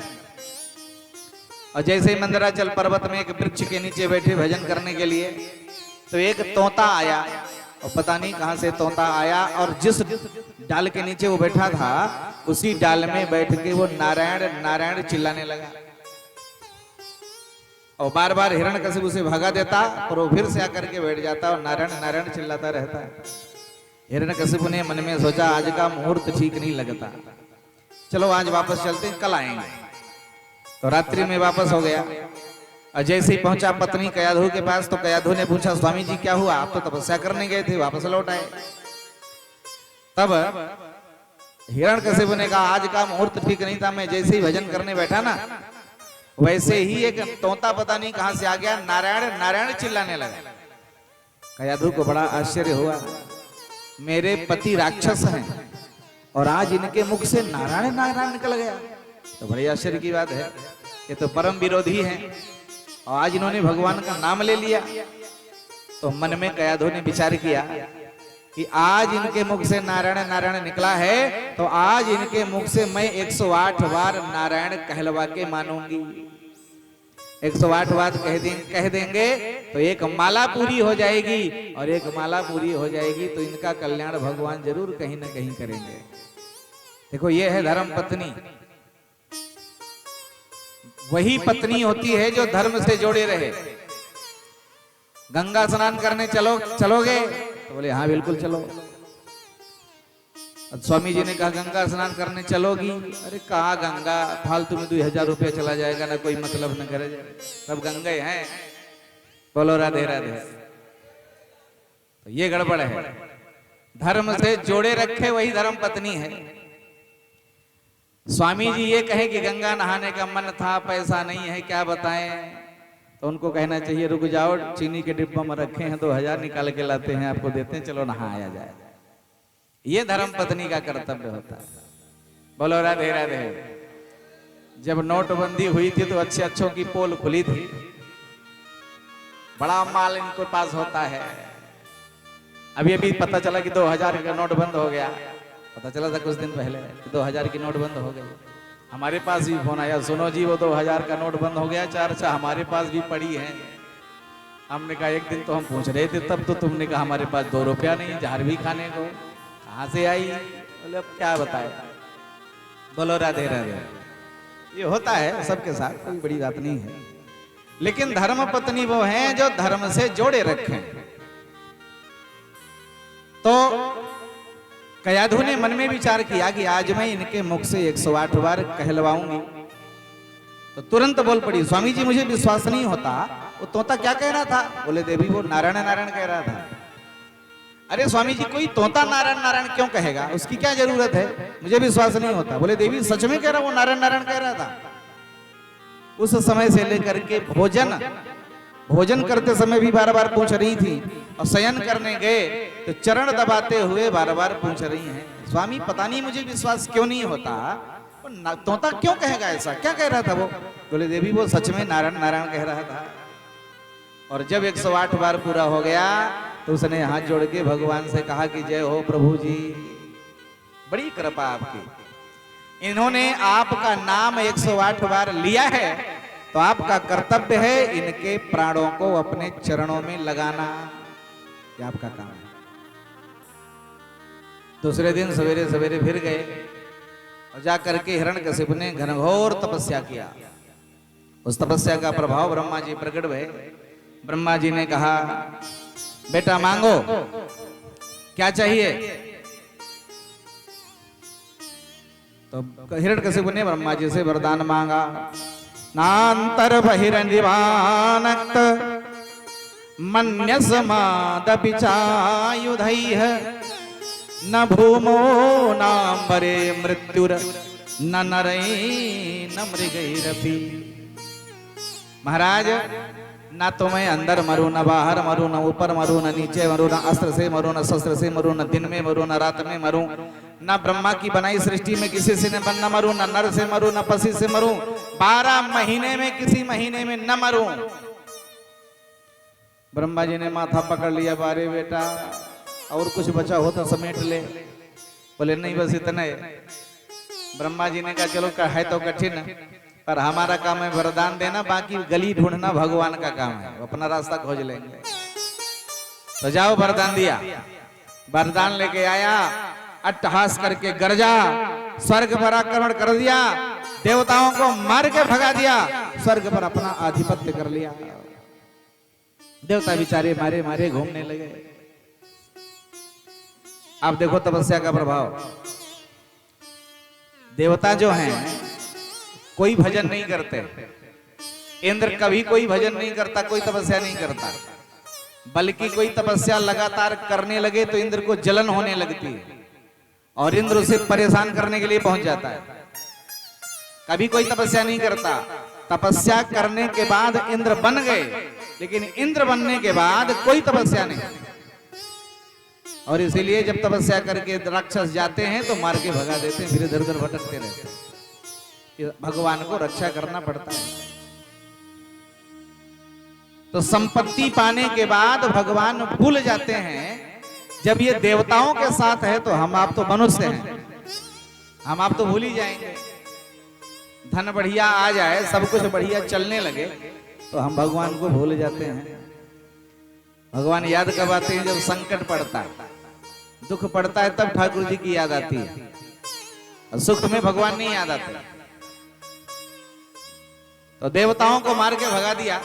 और जैसे ही मंदराचल पर्वत में एक वृक्ष के नीचे बैठे भजन करने के लिए, तो एक तोता आया। और पता नहीं कहां से तोता आया, और जिस डाल के नीचे वो बैठा था उसी डाल में बैठ के वो नारायण नारायण चिल्लाने लगा। और बार बार हिरण्यकशिपु उसे भगा देता और वो फिर से आकर के बैठ जाता और नारायण नारायण चिल्लाता रहता। हिरण्यकशिपु ने मन में सोचा आज का मुहूर्त ठीक नहीं लगता, चलो आज वापस चलते हैं, कल आएंगे। तो रात्रि में वापस हो गया और जैसे ही पहुंचा पत्नी कयाधु के पास तो कयाधु ने पूछा स्वामी जी क्या हुआ, आप तो तपस्या करने गए थे वापस लौट आए। तब हिरण्यकशिपु ने कहा आज का मुहूर्त ठीक नहीं था, मैं जैसे ही भजन करने बैठा ना वैसे ही एक तोता पता नहीं कहां से आ गया, नारायण नारायण चिल्लाने लगा। कयाधु को बड़ा आश्चर्य हुआ, मेरे पति राक्षस हैं और आज इनके मुख से नारायण नारायण निकल गया, तो बड़ी आश्चर्य की बात है, ये तो परम विरोधी हैं और आज इन्होंने भगवान का नाम ले लिया। तो मन में कयाधु ने विचार किया कि आज इनके मुख से नारायण नारायण निकला है तो आज इनके मुख से मैं 108 बार नारायण कहलवा के मानूंगी। 108 बार कह देंगे तो एक माला पूरी हो जाएगी और एक माला पूरी हो जाएगी तो इनका कल्याण भगवान जरूर कहीं ना कहीं करेंगे। देखो ये है धर्म पत्नी, वही पत्नी होती है जो धर्म से जोड़े रहे। गंगा स्नान करने चलोगे तो बोले हाँ बिल्कुल चलो। स्वामी जी ने कहा गंगा स्नान करने चलोगी, अरे कहा गंगा फालतू में 2000 रुपया चला जाएगा, ना कोई मतलब न करे, सब गंगे हैं, बोलो राधे राधे। तो ये गड़बड़ है, धर्म से जोड़े रखे वही धर्म पत्नी है। स्वामी जी ये कहे कि गंगा नहाने का मन था, पैसा नहीं है, क्या बताएं, तो उनको कहना चाहिए रुक जाओ, चीनी के डिब्बा में रखे हैं 2000 निकाल के लाते हैं, आपको देते हैं, चलो नहाया जाए। ये धर्म पत्नी का कर्तव्य होता है। बोलो राधे राधे। जब नोटबंदी हुई थी तो अच्छे अच्छों की पोल खुली थी, बड़ा माल इनके पास होता है। अभी अभी पता चला कि 2000 का नोट बंद हो गया, पता चला था कुछ दिन पहले कि 2000 की नोट बंद हो गई। हमारे पास भी फोन आया, सुनो जी वो 2000 का नोट बंद हो गया, चर्चा हमारे पास भी पड़ी है। हमने कहा एक दिन तो हम पूछ रहे थे, तब तो तुमने कहा हमारे पास 2 रुपया नहीं जहर भी खाने को, कहां से आई? बोले अब क्या बताए। बोलो राधे राधे। ये होता है सबके साथ, कोई बड़ी बात नहीं है, लेकिन धर्म पत्नी वो हैं जो धर्म से जोड़े रखें। तो कयाधु ने मन में विचार किया कि आज मैं इनके मुख से 108 बार कहलवाऊंगी। तो तुरंत बोल पड़ी, स्वामी जी मुझे विश्वास नहीं होता, वो तोता क्या कह रहा था? बोले देवी वो नारायण नारायण कह रहा था। अरे स्वामी जी कोई तोता नारायण नारायण क्यों कहेगा, उसकी क्या जरूरत है, मुझे विश्वास नहीं होता। बोले देवी सच में कह रहा, वो नारायण नारायण कह रहा था। उस समय से लेकर के भोजन करते समय भी बार बार पूछ रही थी और शयन करने गए तो चरण दबाते हुए बार बार पूछ रही हैं, स्वामी पता नहीं मुझे विश्वास क्यों नहीं होता, तोता क्यों कहेगा ऐसा, क्या कह रहा था वो? बोले देवी वो सच में नारायण नारायण कह रहा था। और जब 108 बार पूरा हो गया तो उसने हाथ जोड़ के भगवान से कहा कि जय हो प्रभु जी, बड़ी कृपा आपकी, इन्होंने आपका नाम 108 बार लिया है तो आपका कर्तव्य है इनके प्राणों को अपने चरणों में लगाना, ये आपका काम है। दूसरे दिन सवेरे सवेरे फिर गए और जाकर के हिरण्यकशिपु ने घनघोर तपस्या किया। उस तपस्या का प्रभाव ब्रह्मा जी प्रकट हुए। ब्रह्मा जी ने कहा बेटा मांगो, क्या चाहिए? तो हिरण्यकशिपु ने ब्रह्मा जी से वरदान मांगा, नांतर बहिर्निवानक्त मन्यसमादपि चायुधैः न भूमो नाम्बरे मृत्युर न नरै न मृगैरपि। महाराज ना तो मैं अंदर मरूं, न बाहर मरूं, न ऊपर मरूं, न नीचे मरूं, न अस्त्र से मरूं, न शस्त्र से मरूं, न दिन में मरूं, न रात में मरूं, न ब्रह्मा की बनाई सृष्टि में किसी से न मरूं, न नर से मरूं, न पशु से मरूं, 12 महीने में किसी महीने में न मरूं। ब्रह्मा जी ने माथा पकड़ लिया, बारे बेटा और कुछ बचा हो तो समेट ले। बोले नहीं बस इतना है। ब्रह्मा जी ने कहा चलो है तो कठिन, पर हमारा काम है वरदान देना, बाकी गली ढूंढना भगवान का काम है, अपना रास्ता खोज लेंगे। तो जाओ वरदान दिया, वरदान लेके आया, अट्टहास करके गरजा, स्वर्ग पर आक्रमण कर दिया, देवताओं को मार के भगा दिया, स्वर्ग पर अपना आधिपत्य कर लिया। देवता बेचारे मारे मारे घूमने लगे। आप देखो तपस्या का प्रभाव। देवता जो हैं कोई भजन नहीं करते। इंद्र कभी कोई भजन नहीं करता, कोई तपस्या नहीं करता, बल्कि कोई तपस्या लगातार करने लगे तो इंद्र को जलन होने लगती है और इंद्र उसे परेशान करने के लिए पहुंच जाता है। कभी कोई तपस्या नहीं करता। तपस्या करने के बाद इंद्र बन गए, लेकिन इंद्र बनने के बाद कोई तपस्या नहीं। और इसीलिए जब तपस्या करके राक्षस जाते हैं तो मार के भगा देते हैं, फिर इधर उधर भटकते रहते हैं। भगवान को रक्षा करना पड़ता है। तो संपत्ति पाने के बाद भगवान भूल जाते हैं। जब ये देवताओं के साथ है तो हम आप तो मनुष्य हैं, हम आप तो भूल ही जाएंगे। धन बढ़िया आ जाए, सब कुछ बढ़िया चलने लगे तो हम भगवान को भूल जाते हैं। भगवान याद कब आते हैं? जब संकट पड़ता है, दुख पड़ता है, तब ठाकुर जी की याद आती है। और सुख में भगवान नहीं याद आते। तो देवताओं को मार के भगा दिया।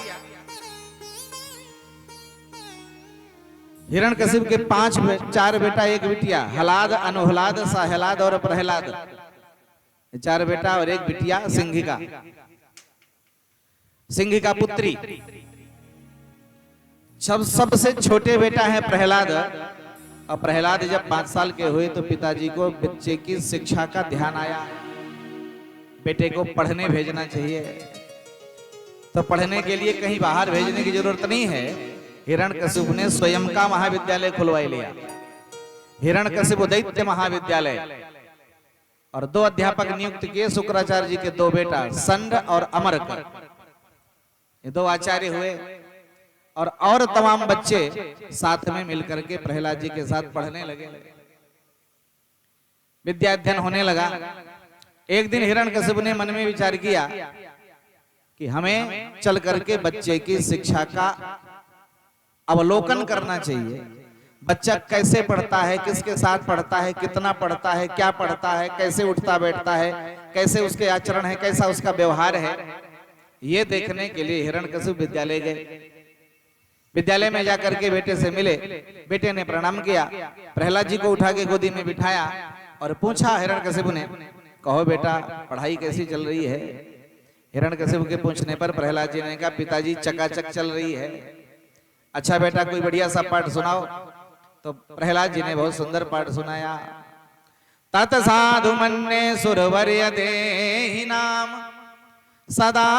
हिरण्यकशिप के 4 बेटा 1 बिटिया, हलाद, अनुहलाद, साहलाद और प्रहलाद। 4 बेटा और 1 बिटिया सिंहिका, सिंहिका पुत्री। सबसे छोटे बेटा है प्रहलाद। और प्रहलाद जब 5 साल के हुए तो पिताजी को बच्चे की शिक्षा का ध्यान आया। बेटे को पढ़ने भेजना चाहिए। तो पढ़ने के लिए कहीं बाहर भेजने की जरूरत नहीं है। हिरण्यकशिप ने स्वयं का महाविद्यालय खुलवा लिया, हिरण्यकशिप दैत्य महाविद्यालय। और 2 अध्यापक नियुक्त किए, शुक्राचार्य जी के 2 बेटा संड और अमरक। ये 2 आचार्य हुए। और तमाम बच्चे साथ में मिलकर के प्रहलाद जी के साथ पढ़ने लगे। विद्या अध्ययन होने लगा। एक दिन हिरण्यकशिप ने मन में विचार किया कि हमें चल करके बच्चे की शिक्षा का अवलोकन करना चाहिए। बच्चा कैसे पढ़ता है, किसके साथ पढ़ता है, कितना पढ़ता है, क्या पढ़ता है, कैसे उठता बैठता है, कैसे उसके आचरण है, कैसा उसका व्यवहार है, ये देखने के लिए हिरण्यकशिप विद्यालय गए। विद्यालय में जाकर के बेटे से मिले। बेटे ने प्रणाम किया, प्रहलाद जी को उठा के गोदी में बिठाया और पूछा हिरण्यकशिप ने, कहो बेटा पढ़ाई कैसी चल रही है? हिरण्यकशिप के पूछने पर प्रहलाद जी ने कहा, पिताजी चकाचक चल रही है। अच्छा बेटा कोई बढ़िया सा पाठ सुनाओ। तो प्रहलाद जी ने बहुत सुंदर पाठ सुनाया। तत साधु मन्ने सुरवर्य देहि नाम, सदा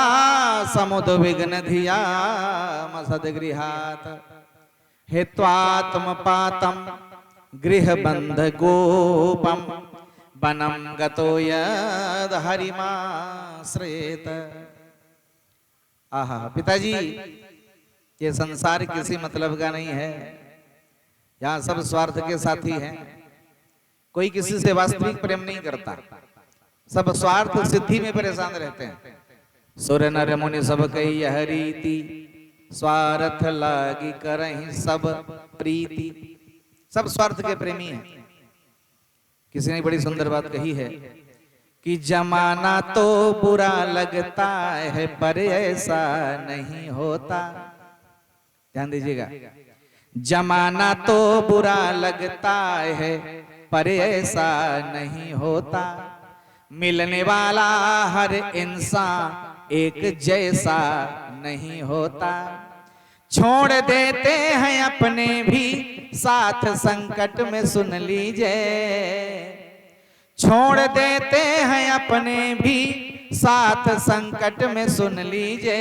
समुद विघ्न धिया सदगृहात, हेत्वात्म पातम गृह बंध गोपम, वनम गतो यद हरिमाश्रयेत। आहा पिताजी, ये संसार किसी मतलब का नहीं है। यहाँ सब स्वार्थ के साथी हैं। कोई किसी से वास्तविक प्रेम नहीं करता। सब स्वार्थ सिद्धि में परेशान रहते हैं। सुर नर मुनि सब कही यह रीति, स्वार्थ लागी करहि सब प्रीति। सब स्वार्थ के प्रेमी हैं। किसी ने बड़ी सुंदर बात कही है कि जमाना तो बुरा लगता है पर ऐसा नहीं होता। ध्यान दीजिएगा, जमाना तो बुरा लगता है पर ऐसा नहीं होता, मिलने वाला हर इंसान एक जैसा नहीं होता, छोड़ देते हैं अपने भी साथ संकट में, सुन लीजिए, छोड़ देते हैं अपने भी साथ संकट में, सुन लीजिए।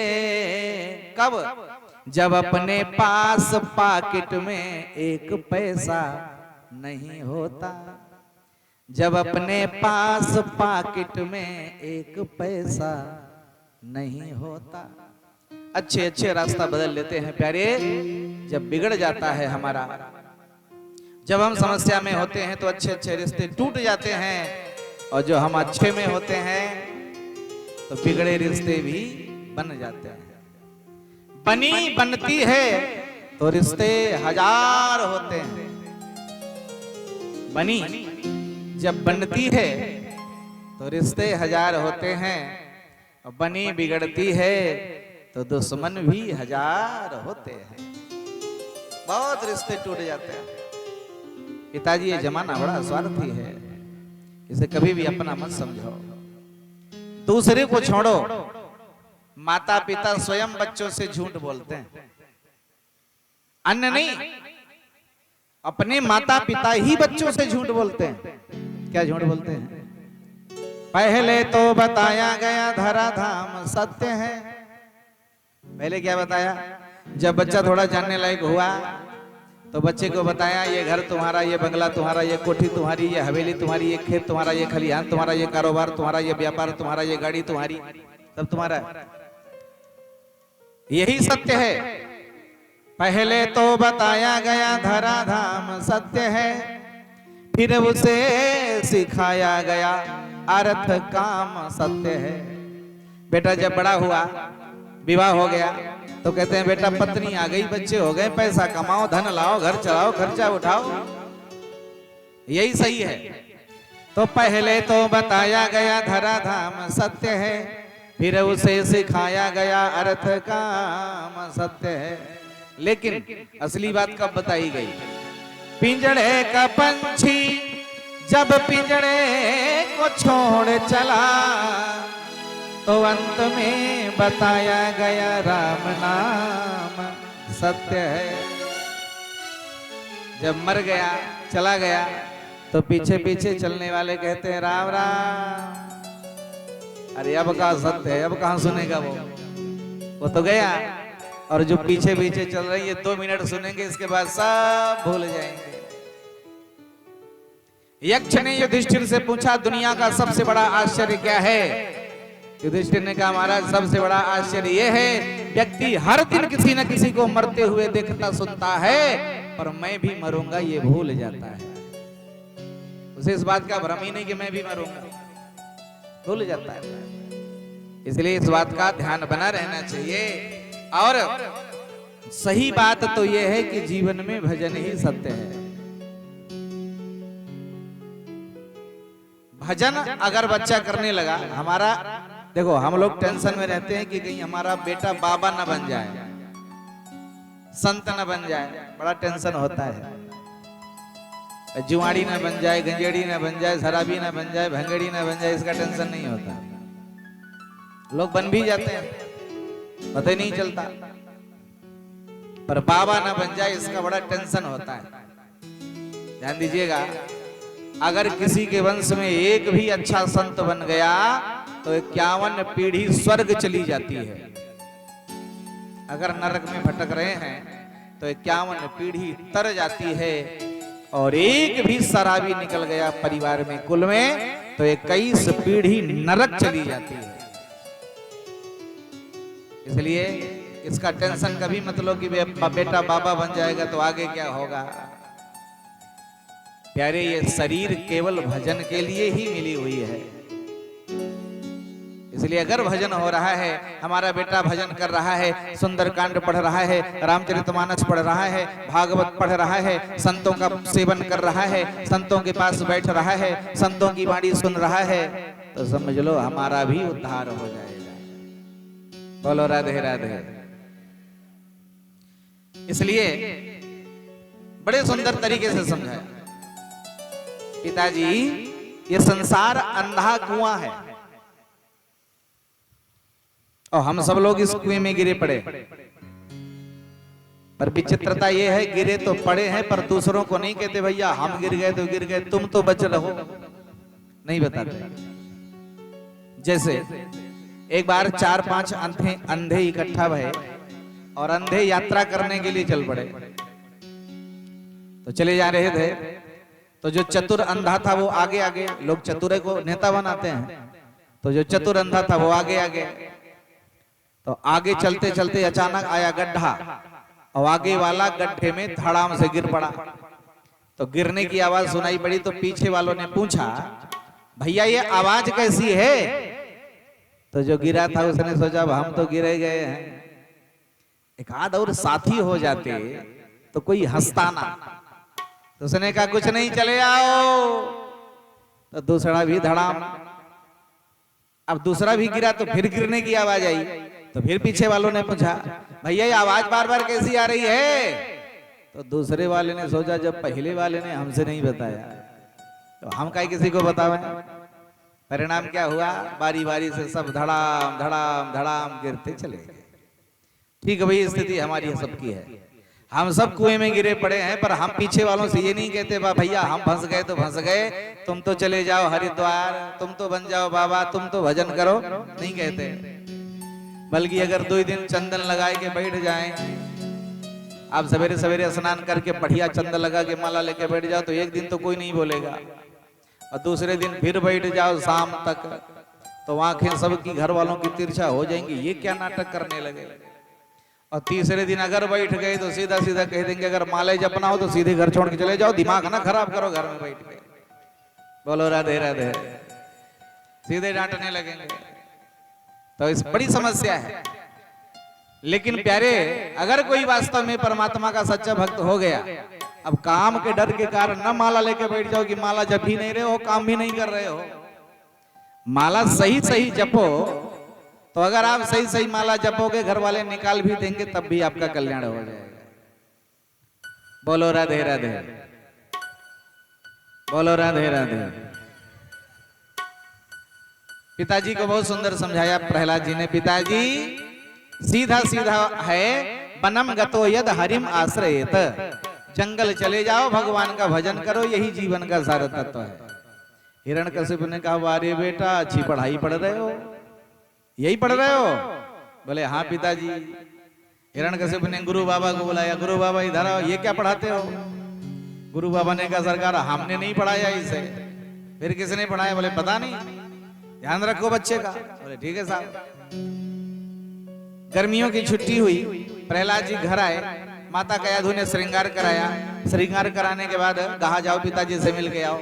कब? जब अपने पास पॉकेट में 1 पैसा नहीं होता, जब अपने पास पॉकेट में 1 पैसा नहीं होता। अच्छे अच्छे रास्ता बदल लेते हैं प्यारे। जब बिगड़ जाता है हमारा, जब हम समस्या में होते हैं तो अच्छे अच्छे रिश्ते टूट जाते हैं, और जो हम अच्छे में होते हैं तो बिगड़े रिश्ते भी बन जाते हैं। बनी बनती है तो रिश्ते 1000 होते हैं। बनी जब बनती है तो रिश्ते 1000 होते हैं, और बनी बिगड़ती है तो दुश्मन भी 1000 होते हैं। बहुत रिश्ते टूट जाते हैं। पिताजी ये जमाना बड़ा स्वार्थी है, इसे कभी भी अपना मत समझो। दूसरे को छोड़ो, माता पिता स्वयं बच्चों से झूठ बोलते हैं, अन्य नहीं। अपने माता पिता ही बच्चों से झूठ बोलते हैं। क्या झूठ बोलते हैं? पहले तो बताया गया धराधाम सत्य है। पहले क्या बताया? जब बच्चा थोड़ा जानने लायक हुआ तो बच्चे को बताया ये घर तुम्हारा, ये बंगला तुम्हारा, ये कोठी तुम्हारी, ये हवेली तुम्हारी, ये खेत तुम्हारा, ये खलिहान तुम्हारा, ये कारोबार तुम्हारा, ये व्यापार तुम्हारा, ये गाड़ी तुम्हारी, सब तुम्हारा है। यही सत्य है। पहले तो बताया गया धराधाम सत्य है, फिर उसे सिखाया गया अर्थ काम सत्य है। बेटा जब बड़ा हुआ, विवाह हो गया, तो कहते हैं बेटा पत्नी आ गई, बच्चे हो गए, पैसा कमाओ, धन लाओ, घर चलाओ, खर्चा उठाओ। यही सही है। तो पहले तो बताया गया धराधाम सत्य है, फिर उसे सिखाया गया अर्थ काम सत्य है। लेकिन असली बात कब बताई गई? पिंजड़े का पंछी जब पिंजड़े को छोड़ चला, तो अंत में बताया गया राम नाम सत्य है। जब मर गया, चला गया, तो पीछे पीछे चलने वाले कहते हैं राम राम। अरे अब कहाँ सत्य है, अब कहाँ सुनेगा वो तो गया। और जो पीछे पीछे चल रही है 2 मिनट सुनेंगे, इसके बाद सब भूल जाएंगे। यक्ष ने युधिष्ठिर से पूछा दुनिया का सबसे बड़ा आश्चर्य क्या है? युधिष्ठिर ने कहा महाराज सबसे बड़ा आश्चर्य यह है, व्यक्ति हर दिन किसी न किसी को मरते हुए देखता सुनता है, पर मैं भी मरूंगा ये भूल जाता है। उसे इस बात का भ्रम ही नहीं कि मैं भी मरूंगा, भूल जाता है। इसलिए इस बात का ध्यान बना रहना चाहिए। और सही बात तो यह है कि जीवन में भजन ही सत्य है। भजन अगर बच्चा करने लगा, हमारा देखो हम लोग टेंशन में रहते हैं कि कहीं हमारा बेटा बाबा न बन जाए, संत न बन जाए, बड़ा टेंशन होता है। जुआड़ी न बन जाए, गंजेड़ी न बन जाए, शराबी न बन जाए, भंगड़ी न बन जाए, इसका टेंशन नहीं होता। लोग बन भी जाते हैं, पता ही नहीं चलता। पर बाबा न बन जाए इसका बड़ा टेंशन होता है। ध्यान दीजिएगा, अगर किसी के वंश में एक भी अच्छा संत बन गया तो 51 पीढ़ी स्वर्ग चली जाती है। अगर नरक में भटक रहे हैं तो 51 पीढ़ी तर जाती है। और एक भी शराबी निकल गया परिवार में, कुल में, तो 21 पीढ़ी नरक चली जाती है। इसलिए इसका टेंशन कभी मत लो कि बेटा बाबा बन जाएगा तो आगे क्या होगा। प्यारे, ये शरीर केवल भजन के लिए ही मिली हुई है। इसलिए अगर भजन हो रहा है, हमारा बेटा भजन कर रहा है, सुंदरकांड पढ़ रहा है, रामचरितमानस पढ़ रहा है, भागवत पढ़ रहा है, संतों का सेवन कर रहा है, संतों के पास बैठ रहा है, संतों की वाणी सुन रहा है, तो समझ लो हमारा भी उद्धार हो जाएगा। बोलो राधे राधे। इसलिए बड़े सुंदर तरीके से समझाया पिताजी, ये संसार अंधा कुआं है और हम सब लोग इस कुएं में गिरे पड़े। पर विचित्रता ये है, गिरे तो पड़े हैं पर दूसरों को नहीं कहते भैया हम गिर गए तो गिर गए, तुम तो बच रहो, नहीं बताते। जैसे एक बार 4-5 अंधे इकट्ठा भये और अंधे यात्रा करने के लिए चल पड़े। तो चले जा रहे थे, तो जो चतुर अंधा था वो आगे आगे, लोग चतुर को नेता बनाते हैं, तो जो चतुर अंधा था वो आगे आगे। तो आगे चलते चलते अचानक आया गड्ढा और आगे वाला गड्ढे में धड़ाम से गिर पड़ा। तो गिरने की आवाज सुनाई पड़ी, तो पीछे वालों ने पूछा भैया ये आवाज कैसी है? तो जो गिरा था उसने सोचा हम तो गिरे गए हैं, एक आध और साथी हो जाते तो कोई हंसता ना। तो उसने कहा कुछ नहीं चले आओ। तो दूसरा भी धड़ाम, अब दूसरा भी गिरा तो फिर गिरने की आवाज आई। तो फिर पीछे वालों ने पूछा भैया ये आवाज बार बार कैसी आ रही है? तो दूसरे वाले ने सोचा जब पहले वाले ने हमसे नहीं बताया तो हम काहे किसी को बतावें। परिणाम क्या हुआ, बारी बारी से सब धड़ाम धड़ाम धड़ाम गिरते चले गए। ठीक है भाई, स्थिति हमारी सबकी है, हम सब कुएं में गिरे पड़े हैं, पर हम पीछे वालों से ये नहीं कहते बा भैया हम फंस गए तो फंस गए, तुम तो चले जाओ हरिद्वार, तुम तो बन जाओ बाबा, तुम तो भजन करो, नहीं कहते। बल्कि अगर 2 दिन चंदन लगाए के बैठ जाएं, आप सवेरे सवेरे स्नान करके बढ़िया चंदन लगा के माला लेके बैठ जाओ तो एक दिन तो कोई नहीं बोलेगा, और दूसरे दिन फिर बैठ जाओ शाम तक तो आंखें सबकी घर वालों की तिरछा हो जाएंगी, ये क्या नाटक करने लगे। और तीसरे दिन अगर बैठ गए तो सीधा सीधा कह देंगे अगर माले जपना हो तो सीधे घर छोड़ के चले जाओ, दिमाग ना खराब करो घर में बैठ के। बोलो राधे राधे, सीधे डांटने लगेंगे। तो इस बड़ी समस्या है। लेकिन प्यारे, अगर कोई वास्तव में परमात्मा का सच्चा भक्त हो गया, अब काम के डर के कारण न माला लेके बैठ जाओ कि माला जप ही नहीं रहे हो, काम भी नहीं कर रहे हो। माला सही सही जपो, तो अगर आप सही सही माला जपोगे, घर वाले निकाल भी देंगे तब भी आपका कल्याण हो जाएगा। बोलो राधे राधे, बोलो राधे राधे। पिताजी को बहुत सुंदर समझाया प्रहलाद जी ने। पिताजी सीधा सीधा है, वनम गतो यद हरिम आश्रयेत, जंगल चले जाओ, भगवान का भजन करो, यही जीवन का सार तत्व है। हिरण्यकशिपु ने कहा वारे बेटा अच्छी पढ़ाई पढ़ रहे हो, यही पढ़ रहे हो? बोले हाँ पिताजी। हिरण्यकशिपु ने गुरु बाबा को बुलाया, गुरु बाबा इधर आओ, ये क्या पढ़ाते हो? गुरु बाबा ने कहा सरकार हमने नहीं पढ़ाया इसे। फिर किसने पढ़ाया? बोले पता नहीं, ध्यान रखो बच्चे का। बोले ठीक है साहब। गर्मियों की छुट्टी हुई, प्रहलाद जी घर आए, माता कयाधु ने श्रृंगार कराया। श्रृंगार कराने के बाद कहा जाओ पिताजी से मिल के आओ।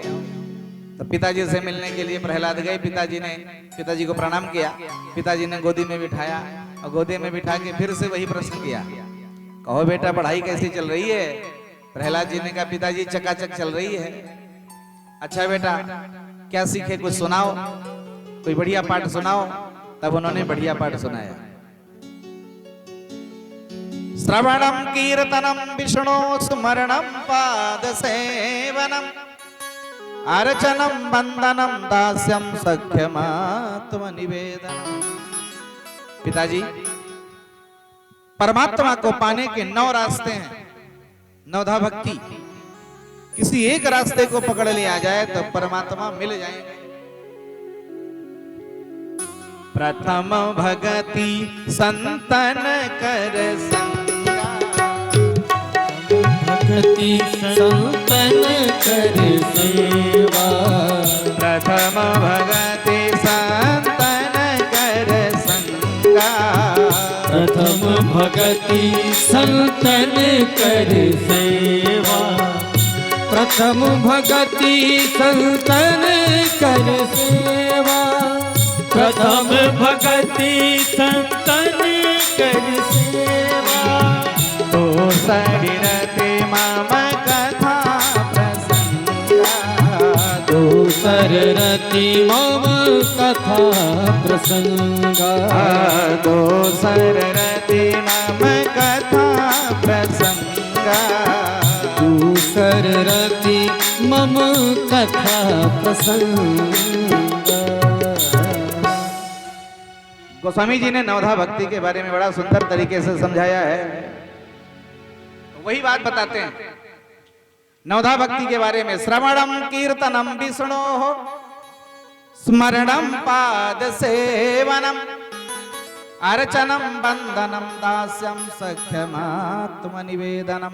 तो पिताजी से मिलने के लिए प्रहलाद गए। पिताजी को प्रणाम किया, पिताजी ने गोदी में बिठाया और गोदी में बिठा के फिर से वही प्रश्न किया, कहो बेटा पढ़ाई कैसी चल रही है? प्रहलाद जी ने कहा पिताजी चकाचक चल रही है। अच्छा बेटा क्या सीखे, कुछ सुनाओ, कोई बढ़िया पाठ सुनाओ। तब उन्होंने बढ़िया पाठ सुनाया। श्रवणम कीर्तनम विष्णु स्मरणम पाद सेवनम अर्चनम वंदनम दास्यम सख्यमात्म निवेदनम। पिताजी परमात्मा को पाने के 9 रास्ते हैं, 9धा भक्ति। किसी एक रास्ते को पकड़ लिया जाए तो परमात्मा मिल जाएंगे। प्रथम भगति संतन कर संगा, भक्ति संतन कर सेवा। प्रथम भगति संतन कर संगा, प्रथम भगति संतन कर सेवा। प्रथम भगति संतन कर सेवा। प्रथम भगति संतन कर सेवा। तो शरीरते मम कथा प्रसंगा, दूसर रति मम कथा प्रसंगा। दूसर रति मम कथा प्रसंगा। दूसर रति मम कथा प्रसंगा। गोस्वामी जी ने 9धा भक्ति के बारे में बड़ा सुंदर तरीके से समझाया है। वही बात बताते हैं 9धा भक्ति के बारे में। श्रवणम कीर्तनम विष्णु स्मरणम पाद सेवनम अर्चनम वंदनम दास्यम सख्यमात्म निवेदनम।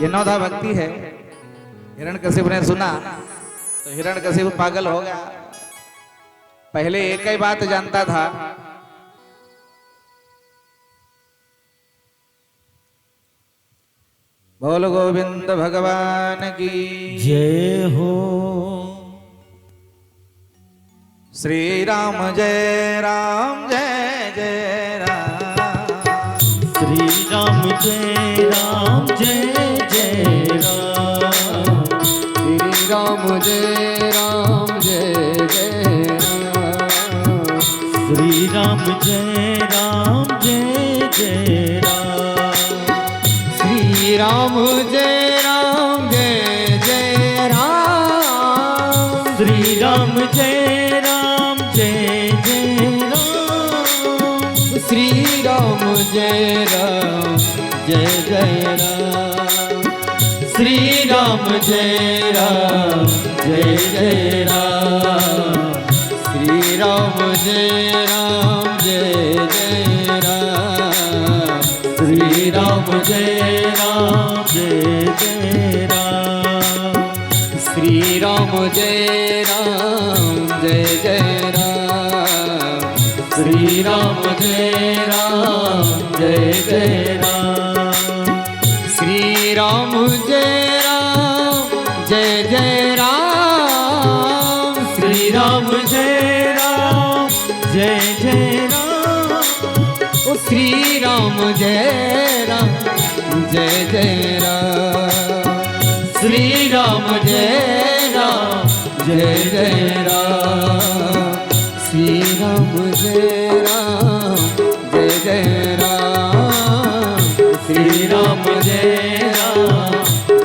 ये 9धा भक्ति है। हिरण्यकशिपु ने सुना तो हिरण्यकशिपु पागल हो गया। पहले एक ही बात जानता था, बोल गोविंद भगवान की जय हो। श्री राम जय राम जय जय राम। श्री राम जय राम जय जय राम। श्री राम जय राम जय जय राम। श्री राम जय राम जय जय राम। राम जय राम जय जय राम। श्री राम जय राम जय जय राम। श्री राम जय राम जय जय राम। श्री राम जय राम जय जय राम। श्री राम जय राम जय जय राम। श्री राम जय राम जय जय राम। श्री राम जय राम जय जय राम। श्री राम जय राम जय जय राम। ओ श्री राम जय राम जय जय राम। श्री राम जय राम जय जय राम। श्री राम जय राम जय जय राम। श्री राम जय राम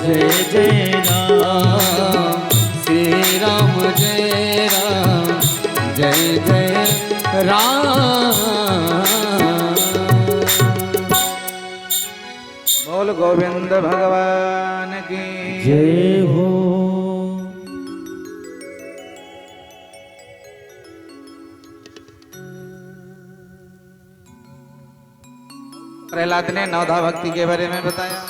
जय जय राम। श्री राम जय राम जय जय राम। बोल गोविंद भगवान की जय हो। प्रहलाद ने नवधा भक्ति के बारे में बताया।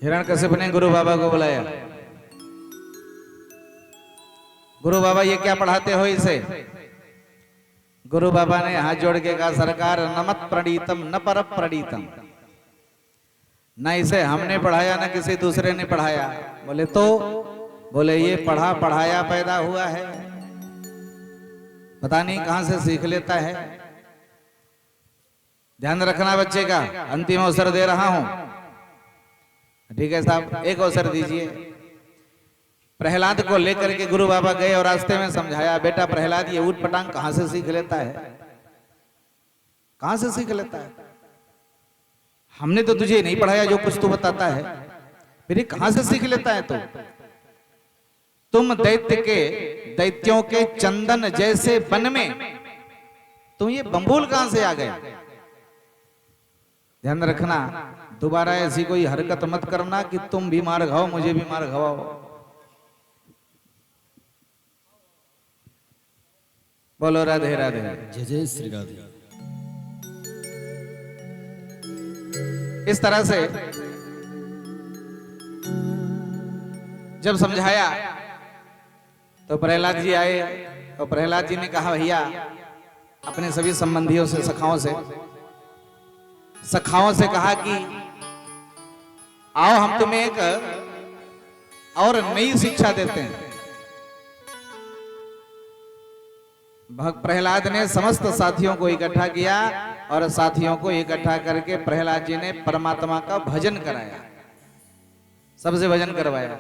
हिरण्यकशिप ने गुरु बाबा को बुलाया। गुरु बाबा ये क्या पढ़ाते हो इसे? गुरु बाबा ने हाथ जोड़ के कहा, सरकार नमत प्रणीतम न पर प्रणीतम। न इसे हमने पढ़ाया न किसी दूसरे ने पढ़ाया। बोले तो? बोले ये पढ़ा पढ़ाया पैदा हुआ है, पता नहीं कहां से सीख लेता है। ध्यान रखना बच्चे का, अंतिम अवसर दे रहा हूं। ठीक है साहब, एक अवसर दीजिए। प्रहलाद को लेकर के गुरु बाबा गए और रास्ते में समझाया, बेटा प्रहलाद ये ऊट पटांग कहां से सीख लेता है? कहां से सीख लेता है? हमने तो तुझे नहीं पढ़ाया जो कुछ तू बताता है, फिर ये कहां से सीख लेता है तू? तुम दैत्यों के चंदन जैसे वन में तुम ये बंबूल कहां से आ गए? ध्यान रखना, दोबारा ऐसी कोई हरकत मत करना कि तुम भी मार खाओ मुझे भी मार खवाओ। बोलो राधे राधे। जय जय श्री राधे। इस तरह से जब समझाया तो प्रहलाद जी आए और प्रहलाद जी ने कहा, भैया अपने सभी संबंधियों से सखाओं से कहा कि आओ हम तुम्हें एक और नई शिक्षा देते हैं। भक्त प्रहलाद ने समस्त साथियों को इकट्ठा किया और साथियों को इकट्ठा करके प्रहलाद जी ने परमात्मा का भजन कराया, सबसे भजन करवाया।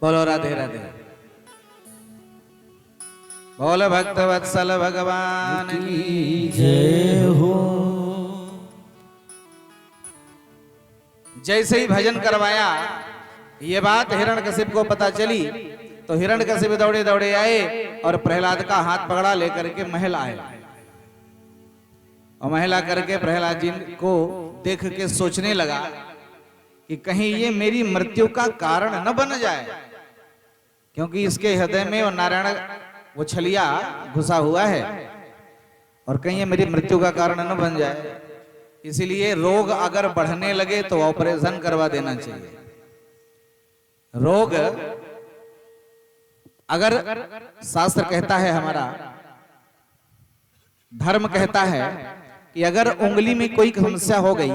बोलो राधे राधे। बोलो भक्त वत्सल भगवान की जय हो। जैसे ही भजन करवाया, ये बात हिरण्यकशिप को पता चली तो हिरण्यकशिप दौड़े दौड़े आए और प्रहलाद का हाथ पकड़ा लेकर के महल आए। और महिला करके प्रहलाद जी को देख के सोचने लगा कि कहीं ये मेरी मृत्यु का कारण न बन जाए, क्योंकि इसके हृदय में वो नारायण वो छलिया घुसा हुआ है और कहीं ये मेरी मृत्यु का कारण न बन जाए। इसीलिए रोग अगर बढ़ने लगे तो ऑपरेशन करवा देना चाहिए। रोग अगर शास्त्र कहता है, हमारा धर्म कहता है कि अगर उंगली में कोई समस्या हो गई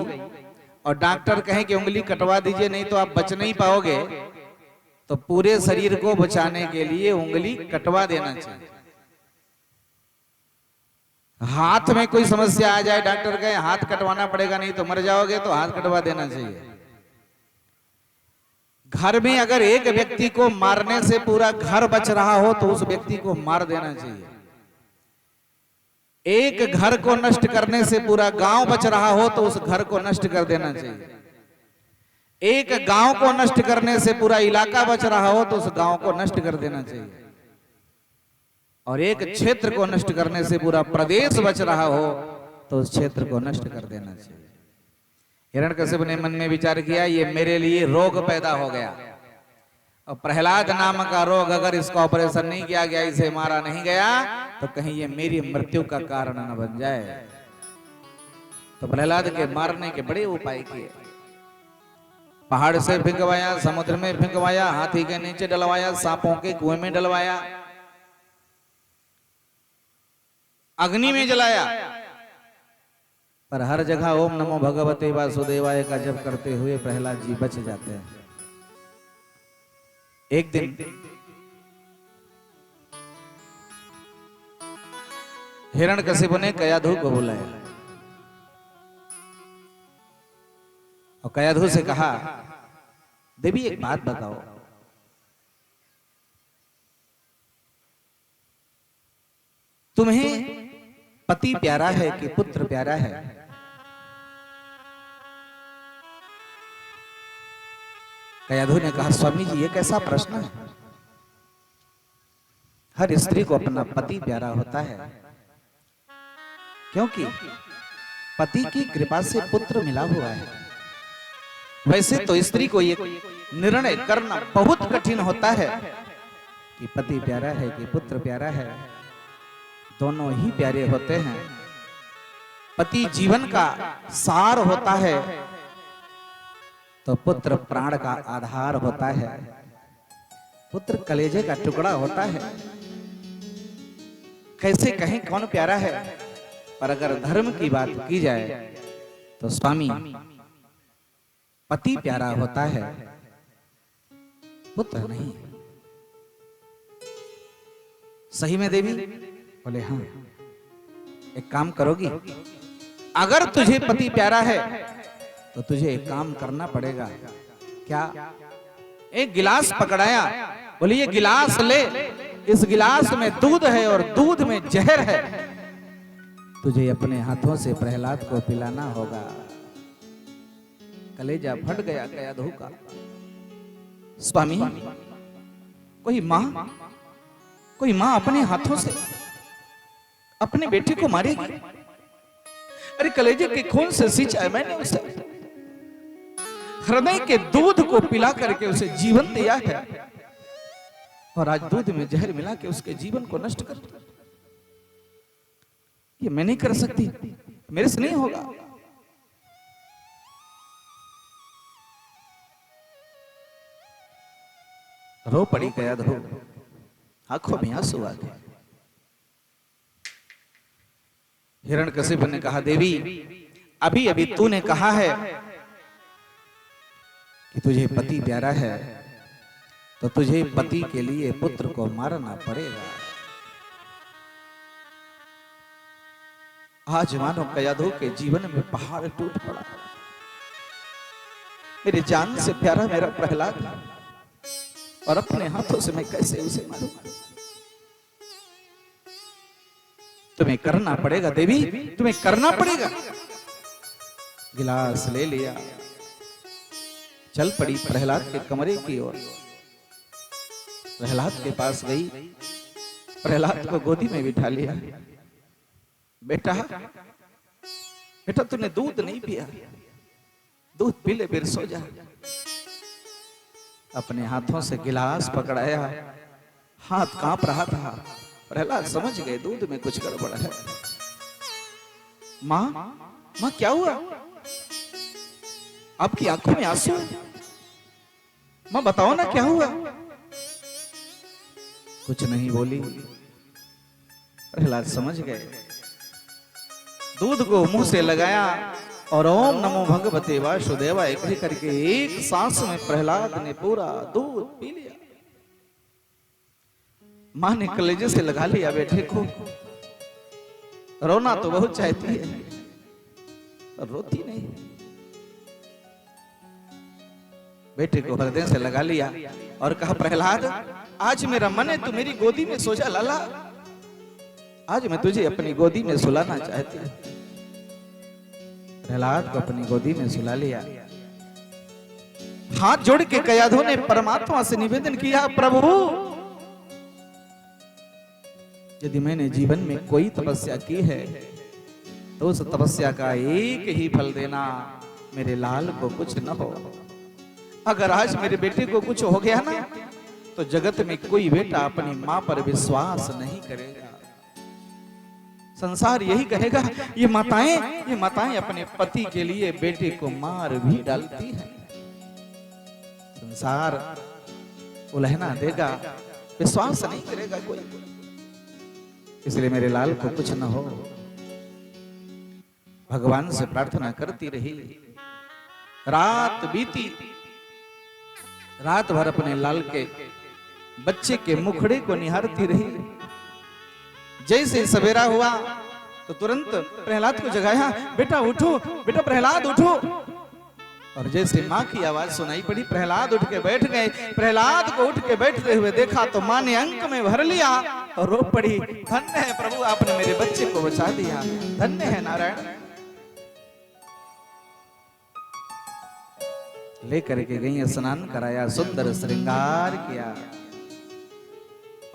और डॉक्टर कहे कि उंगली कटवा दीजिए नहीं तो आप बच नहीं पाओगे, तो पूरे शरीर को बचाने के लिए उंगली कटवा देना चाहिए। हाथ में कोई समस्या आ जाए, डॉक्टर कहे हाथ कटवाना पड़ेगा नहीं तो मर जाओगे, तो हाथ कटवा देना चाहिए। घर में अगर एक व्यक्ति को मारने से पूरा घर बच रहा हो तो उस व्यक्ति को मार देना चाहिए। एक घर को नष्ट करने से पूरा गांव बच रहा हो तो उस घर को नष्ट कर देना चाहिए। एक गांव को नष्ट करने से पूरा इलाका बच रहा हो तो उस गांव को नष्ट कर देना चाहिए। और एक क्षेत्र को नष्ट करने से पूरा प्रदेश बच रहा हो तो उस क्षेत्र को नष्ट कर देना चाहिए। हिरण्यकशिपु ने मन में विचार किया, ये मेरे लिए रोग पैदा हो गया, और प्रहलाद नाम का रोग अगर इसका ऑपरेशन नहीं किया गया, इसे मारा नहीं गया, तो कहीं ये मेरी मृत्यु का कारण न बन जाए। तो प्रहलाद के मारने के बड़े उपाय किए। पहाड़ से फेंकवाया, समुद्र में फेंकवाया, हाथी के नीचे डलवाया, सांपों के कुएं में डलवाया, अग्नि में जलाया, पर हर जगह ओम नमो भगवते वासुदेवाय का जप करते हुए प्रहलाद जी बच जाते हैं। एक दिन हिरण्यकशिपु ने कयाधु को बुलाया और कयाधु से कहा, देवी एक बात बताओ, तुम्हें पति प्यारा है कि पुत्र प्यारा है? कयाधु ने कहा, स्वामी जी ये कैसा प्रश्न है? हर स्त्री को अपना पति प्यारा होता है, क्योंकि पति की कृपा से पुत्र मिला हुआ है। वैसे तो स्त्री को ये निर्णय करना बहुत कठिन होता है कि पति प्यारा है कि पुत्र प्यारा है। दोनों ही प्यारे होते हैं। पति जीवन का सार होता है तो पुत्र प्राण का आधार होता है। पुत्र कलेजे का टुकड़ा होता है। कैसे कहें कौन प्यारा है, पर अगर धर्म की बात की जाए तो स्वामी पति प्यारा होता है, पुत्र नहीं। सही में देवी? बोले हाँ। एक काम करोगी? अगर तुझे पति प्यारा है तो तुझे एक काम करना पड़ेगा। क्या? एक गिलास पकड़ाया, बोले ये गिलास ले, इस गिलास में दूध है और दूध में जहर है, तुझे अपने हाथों से प्रहलाद को पिलाना होगा। कलेजा फट गया कयाधु का। स्वामी, कोई मां अपने हाथों से अपने बेटे को मारेगी? अरे कलेजे के खून से सींचा है मैंने उसे, हृदय के दूध को पिला करके उसे जीवन दिया है, और आज दूध में जहर मिला के उसके जीवन को नष्ट कर दिया। ये मैं नहीं कर सकती, मेरे से नहीं होगा। रो पड़ी कयाधु, आंखों में आंसू आ गए। हिरण्यकशिपु ने कहा, देवी अभी अभी तूने कहा है कि तुझे पति प्यारा है, तो तुझे पति के लिए पुत्र को मारना पड़ेगा। आज मानो कयाधु के जीवन में पहाड़ टूट पड़ा। मेरी जान से प्यारा मेरा प्रहलाद, और अपने हाथों से मैं कैसे उसे मारूंगा? तुम्हें करना पड़ेगा देवी, तुम्हें करना पड़ेगा। गिलास ले लिया, चल पड़ी प्रहलाद के कमरे की ओर। प्रहलाद के पास गई, प्रहलाद को गोदी में बिठा लिया। बेटा बेटा तूने दूध नहीं पिया, दूध पी ले फिर सो जा। अपने हाथों से गिलास पकड़ाया, हाथ कांप रहा था। प्रहलाद समझ गए दूध में कुछ गड़बड़ है। मां क्या हुआ? आपकी आंखों में आंसू? मां बताओ ना क्या हुआ? कुछ नहीं बोली। प्रहलाद समझ गए। दूध को मुंह से लगाया और ओम नमो भगवते वासुदेवाय कह करके एक सांस में प्रहलाद ने पूरा दूध पी लिया। मां ने कलेजे से लगा लिया बेटे को। रोना तो बहुत चाहती है पर रोती नहीं। बेटे को हृदय से लगा लिया और कहा, प्रहलाद आज मेरा मन है तू मेरी गोदी में सो जा लाला। आज मैं तुझे अपनी गोदी में सुलाना चाहती हूं। प्रहलाद को अपनी गोदी में सुला लिया। हाथ जोड़ के कयाधु ने परमात्मा से निवेदन किया, प्रभु यदि मैंने जीवन में कोई तपस्या की है तो उस तपस्या का एक ही फल देना, मेरे लाल को कुछ न हो। अगर आज मेरे बेटे को कुछ हो गया ना, तो जगत में कोई बेटा अपनी मां पर विश्वास नहीं करेगा। संसार यही कहेगा, ये माताएं अपने पति के लिए बेटे को मार भी डालती हैं। संसार उलहना देगा, विश्वास नहीं करेगा कोई। इसलिए मेरे लाल को कुछ न हो, भगवान से प्रार्थना करती रही। रात बीती, रात भर अपने लाल के बच्चे के मुखड़े को निहारती रही। जैसे सवेरा हुआ तो तुरंत प्रहलाद को जगाया, बेटा उठो, बेटा प्रहलाद उठो। और जैसे माँ की आवाज सुनाई पड़ी, प्रहलाद उठ के बैठ गए। प्रहलाद को उठ के बैठते हुए देखा तो माँ ने अंक में भर लिया और रो पड़ी, धन्य है प्रभु, आपने मेरे बच्चे को बचा दिया, धन्य है नारायण। लेकर के गई, स्नान कराया, सुंदर श्रृंगार किया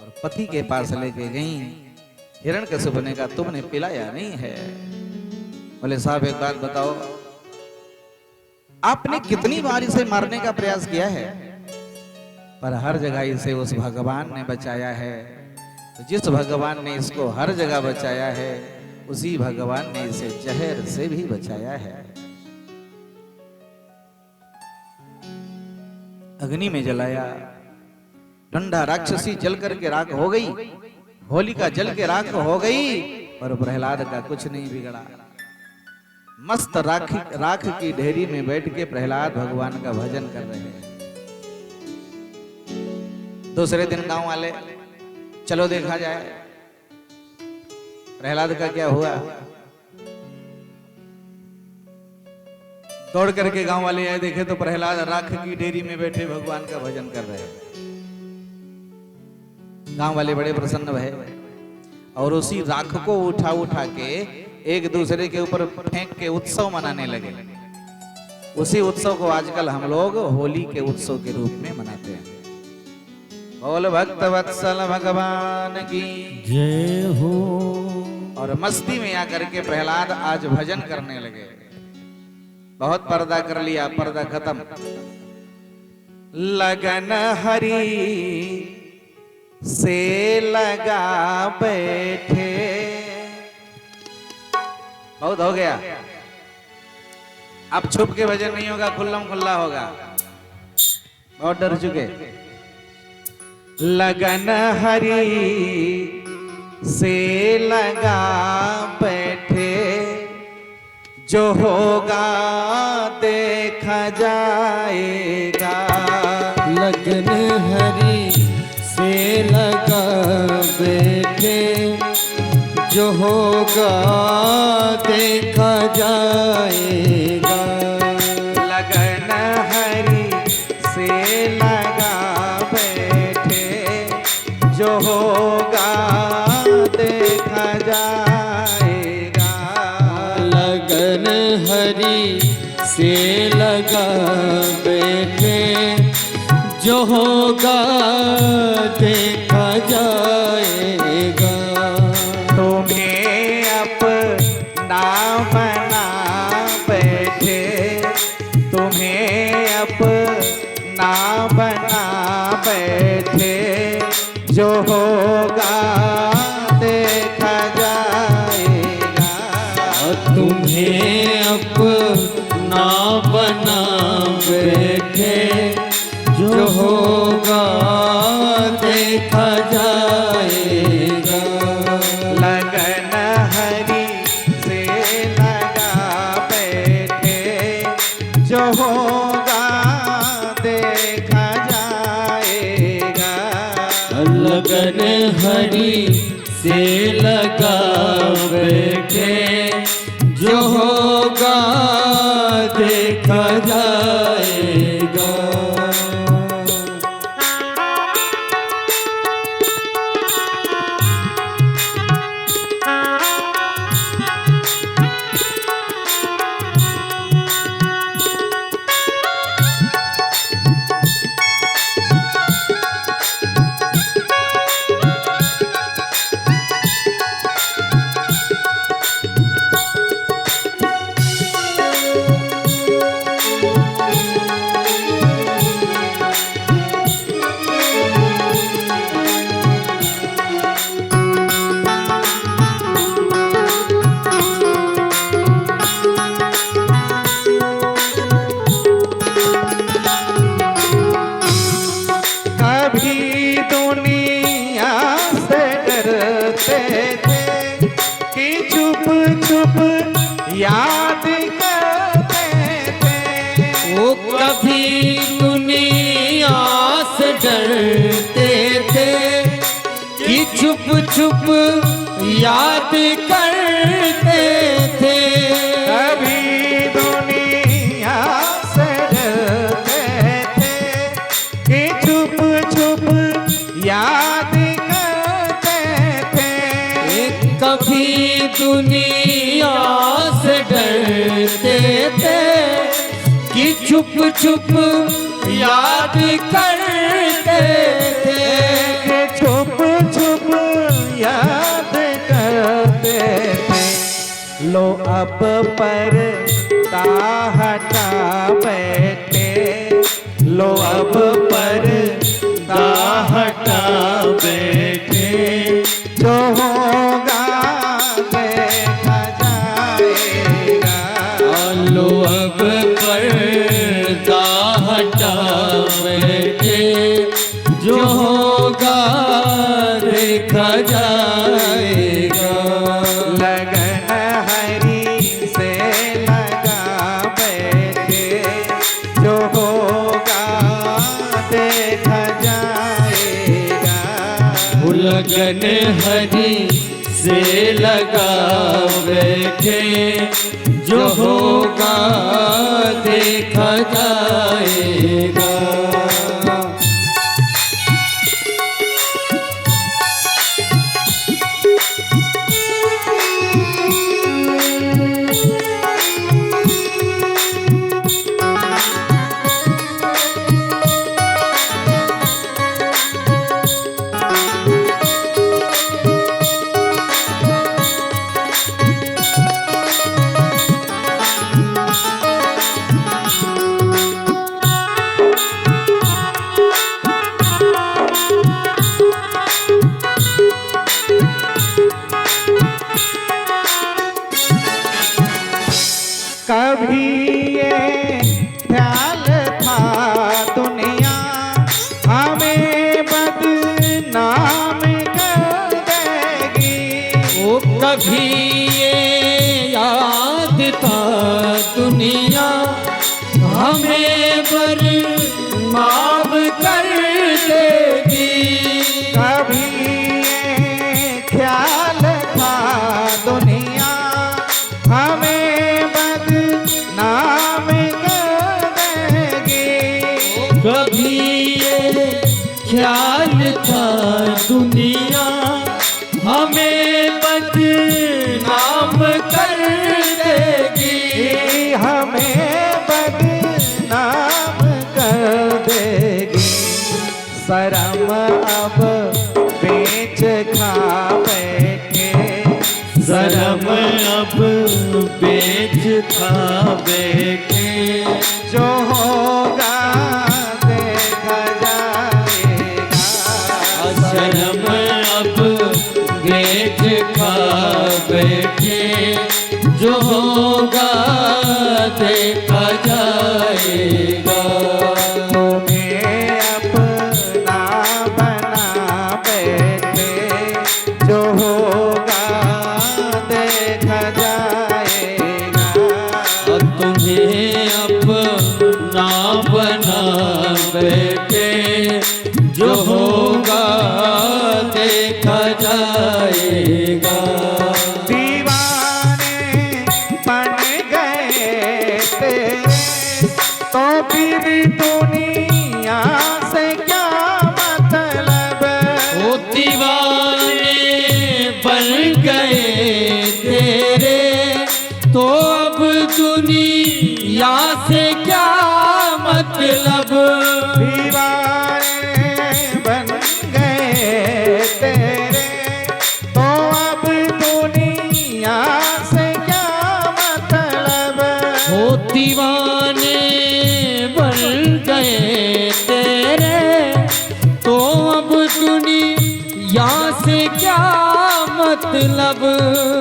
और पति के पास लेके गई। हिरण्यकश्यप ने कहा, तुमने पिलाया नहीं है। बोले साहब एक बात बताओ, आपने कितनी बार इसे मारने का प्रयास किया है, पर हर जगह इसे उस भगवान ने बचाया है। तो जिस भगवान ने इसको हर जगह बचाया है, उसी भगवान ने इसे जहर से भी बचाया है। अग्नि में जलाया, ठंडा राक्षसी जल करके राख हो गई, होलिका जल के राख हो गई, और प्रहलाद का कुछ नहीं बिगड़ा। मस्त राख की ढेरी में बैठ के प्रहलाद भगवान का भजन कर रहे हैं। दूसरे दिन गांव वाले, चलो देखा जाए प्रहलाद का क्या हुआ। दौड़ करके गांव वाले आए, देखे तो प्रहलाद राख की ढेरी में बैठे भगवान का भजन कर रहे हैं। गांव वाले बड़े प्रसन्न भये और उसी राख को उठा उठा के एक दूसरे के ऊपर फेंक के उत्सव मनाने लगे। उसी उत्सव को आजकल हम लोग होली के उत्सव के रूप में मनाते हैं। बोल भक्त वत्सल भगवान की जय हो। और मस्ती में आकर के प्रहलाद आज भजन करने लगे। बहुत पर्दा कर लिया, पर्दा खत्म। लगन हरी से लगा बैठे, बहुत हो गया, अब छुप के भजन नहीं होगा, खुल्लम खुल्ला होगा, बहुत डर चुके। लगन हरी से लगा बैठे, जो होगा देखा जाएगा। लगन हरी से लगा बैठे, जो होगा देखा जाएगा। लगन हरी से लगा बैठे, जो होगा देखा जाएगा। लगन हरी से लगा बैठे, जो होगा देखा जाएगा। तुम्हें अपना बना बैठे, तुम्हें अपना बना बैठे, जो होगा देखा जाएगा। तुम्हें अपना बना बैठे, जो होगा देखा जाएगा। लगन हरी से लगा बैठे, जो होगा देखा जाएगा। लगन हरी से लगा बैठे, जो होगा देखा जाएगा। थे कि चुप चुप याद करते थे। वो कभी दुनिया से डरते थे कि छुप छुप याद करते थे। कभी दुनिया से डरते थे कि चुप चुप याद करते थे। कभी दुनिया से डरते थे कि छुप छुप याद करते थे। छुप छुप याद करते थे। लो अब पर्दा हटा बैठे, लो अब पर्दा हटा बैठे, जो होगा देखा जाएगा। लो अब पर्दा हटा बैठे, जो होगा देखा जाएगा। लगन हरी से लगा बैठे, जो होगा देखा जाएगा। लगन हरी से लगा बैठे, जो होगा देखा जाएगा। कभी ये ख्याल था दुनिया हमें बदनाम कर देगी। वो कभी ये याद था दुनिया हमें बदनाम कर देगी। कभी ये ख्याल था दुनिया हमें बदनाम कर देगी। कभी ये ख्याल था दुनिया हमें बदनाम कर देगी। हमें बदनाम कर देगी। शर्म अब बेच खा बैठे, शर्म अब बेच खा बैठे, जो होगा देखा जाएगा। शर्म अब बेच खा बैठे, जो होगा देखा जाएगा। तुम्हें अपना बना बैठे, जो होगा देखा जाएगा। तुम्हें अपना बना बैठे, जो होगा देखा जाएगा। दीवाने बन गए थे तो फिर दुनिया से क्या मतलब। वो दीवाने बन गए तेरे, तो अब दुनिया से क्या मतलब। दीवाने बन गए तेरे, तो अब दुनिया से क्या मतलब। वो दीवाने बन गए तेरे, तो अब दुनिया से क्या मतलब।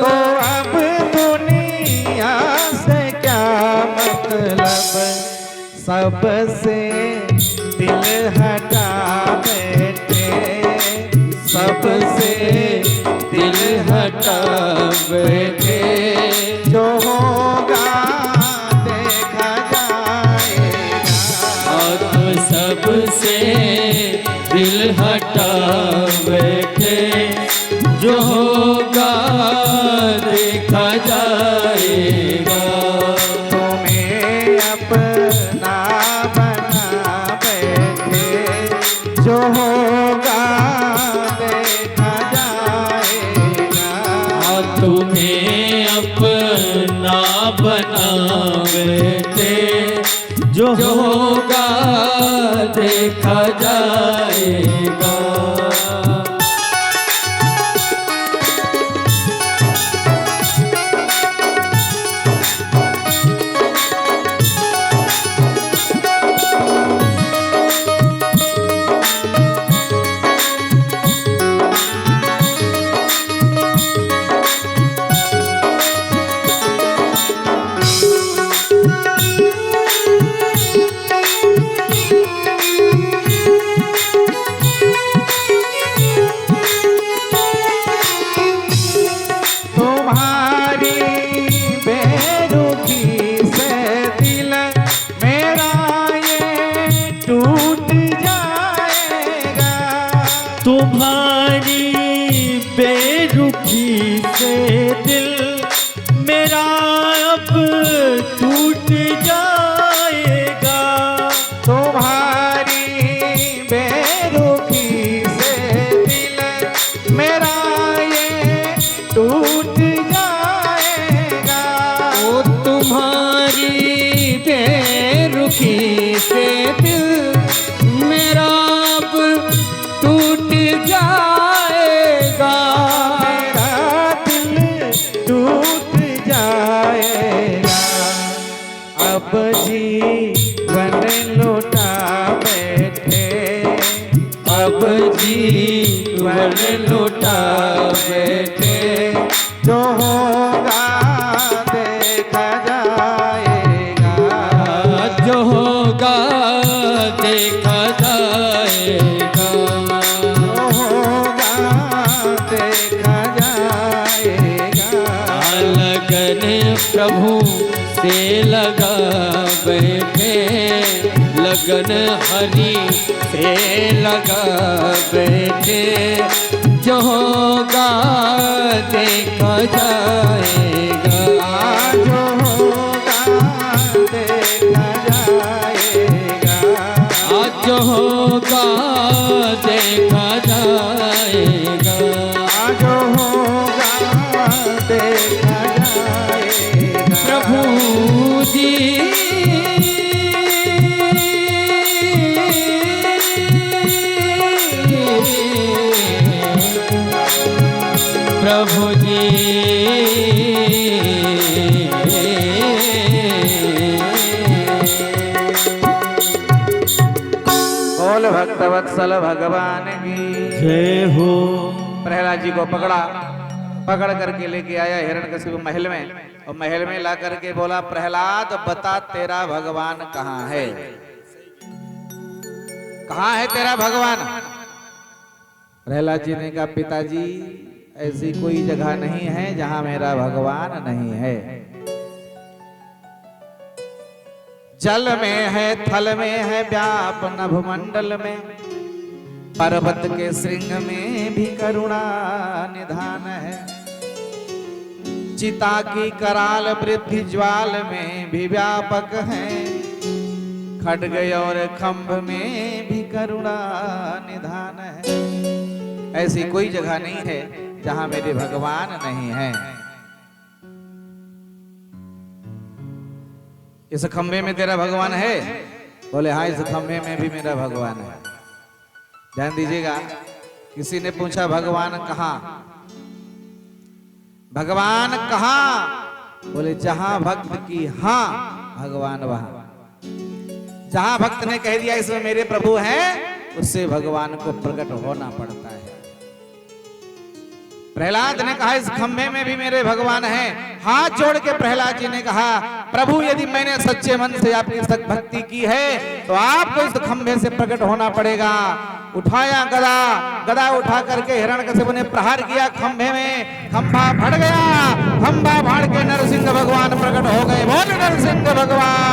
तो अब दुनिया से क्या मतलब। सबसे दिल हटा बैठे, सबसे दिल हटावे जो होगा देखा जाएगा। तो सबसे दिल हटावे जो होगा देखा जाएगा। तुम्हें अपना बना बैठे जो होगा देखा जाएगा। तुम्हें अपना बनावे जो होगा देखा जाएगा। तुम्हारी बेरुखी से दिल मेरा ये टूट जाएगा। तुम्हारी बेरुखी से दिल मेरा अब टूट जाएगा। तुम्हारी बेरुखी से दिल मेरा ये टूट जाएगा। ओ तुम्हारी बेरुखी से दिल मेरा अब टूट जाएगा। मेरा दिल टूट जाएगा। अब जीवन लौटा बैठे अब जीवन लौटा बैठे जो होगा देखा जाएगा। जो होगा देखा जाएगा। जो होगा देखा जाएगा। लगन प्रभु से लगा बैठे लगन हरि से लगा बैठे जो होगा देखा जाएगा। जो होगा देखा जाएगा। आज होगा देखा जाएगा। जो होगा देखा जाएगा। प्रभु जी प्रभु जी बोल भक्तवत्सल भगवान की जय हो। प्रहलाद जी को पकड़ करके लेके आया हिरण्यकशिपु महल में, और महल में ला करके बोला, प्रहलाद बता तेरा भगवान कहाँ है? कहाँ है तेरा भगवान? प्रहलाद जी ने कहा, पिताजी ऐसी कोई जगह नहीं है जहां मेरा भगवान नहीं है। जल में है, थल में है, व्याप नभमंडल में, पर्वत के श्रृंग में भी करुणा निधान है। चिता की कराल वृद्धि ज्वाल में भी व्यापक है, खड्ग और खंभ में भी करुणा निधान है। ऐसी कोई जगह नहीं है जहां मेरे भगवान नहीं है। इस खंभे में तेरा भगवान है? बोले हाँ, इस खंभे में भी मेरा भगवान है। ध्यान दीजिएगा, किसी ने पूछा भगवान कहाँ? भगवान कहाँ? बोले जहां भक्त की हाँ भगवान वहां। जहां भक्त ने कह दिया इसमें मेरे प्रभु हैं, उससे भगवान को प्रकट होना पड़ता है। प्रहलाद ने कहा इस खंभे में भी मेरे भगवान हैं। हाथ जोड़ के प्रहलाद जी ने कहा, प्रभु यदि मैंने सच्चे मन से आपकी भक्ति की है तो आपको इस खंभे से प्रकट होना पड़ेगा। उठाया गदा, गदा उठा करके हिरण्यकशिपु ने प्रहार किया खंभे में, खंभा फट गया, खंभा फाड़ के नरसिंह भगवान प्रकट हो गए। बोल नरसिंह भगवान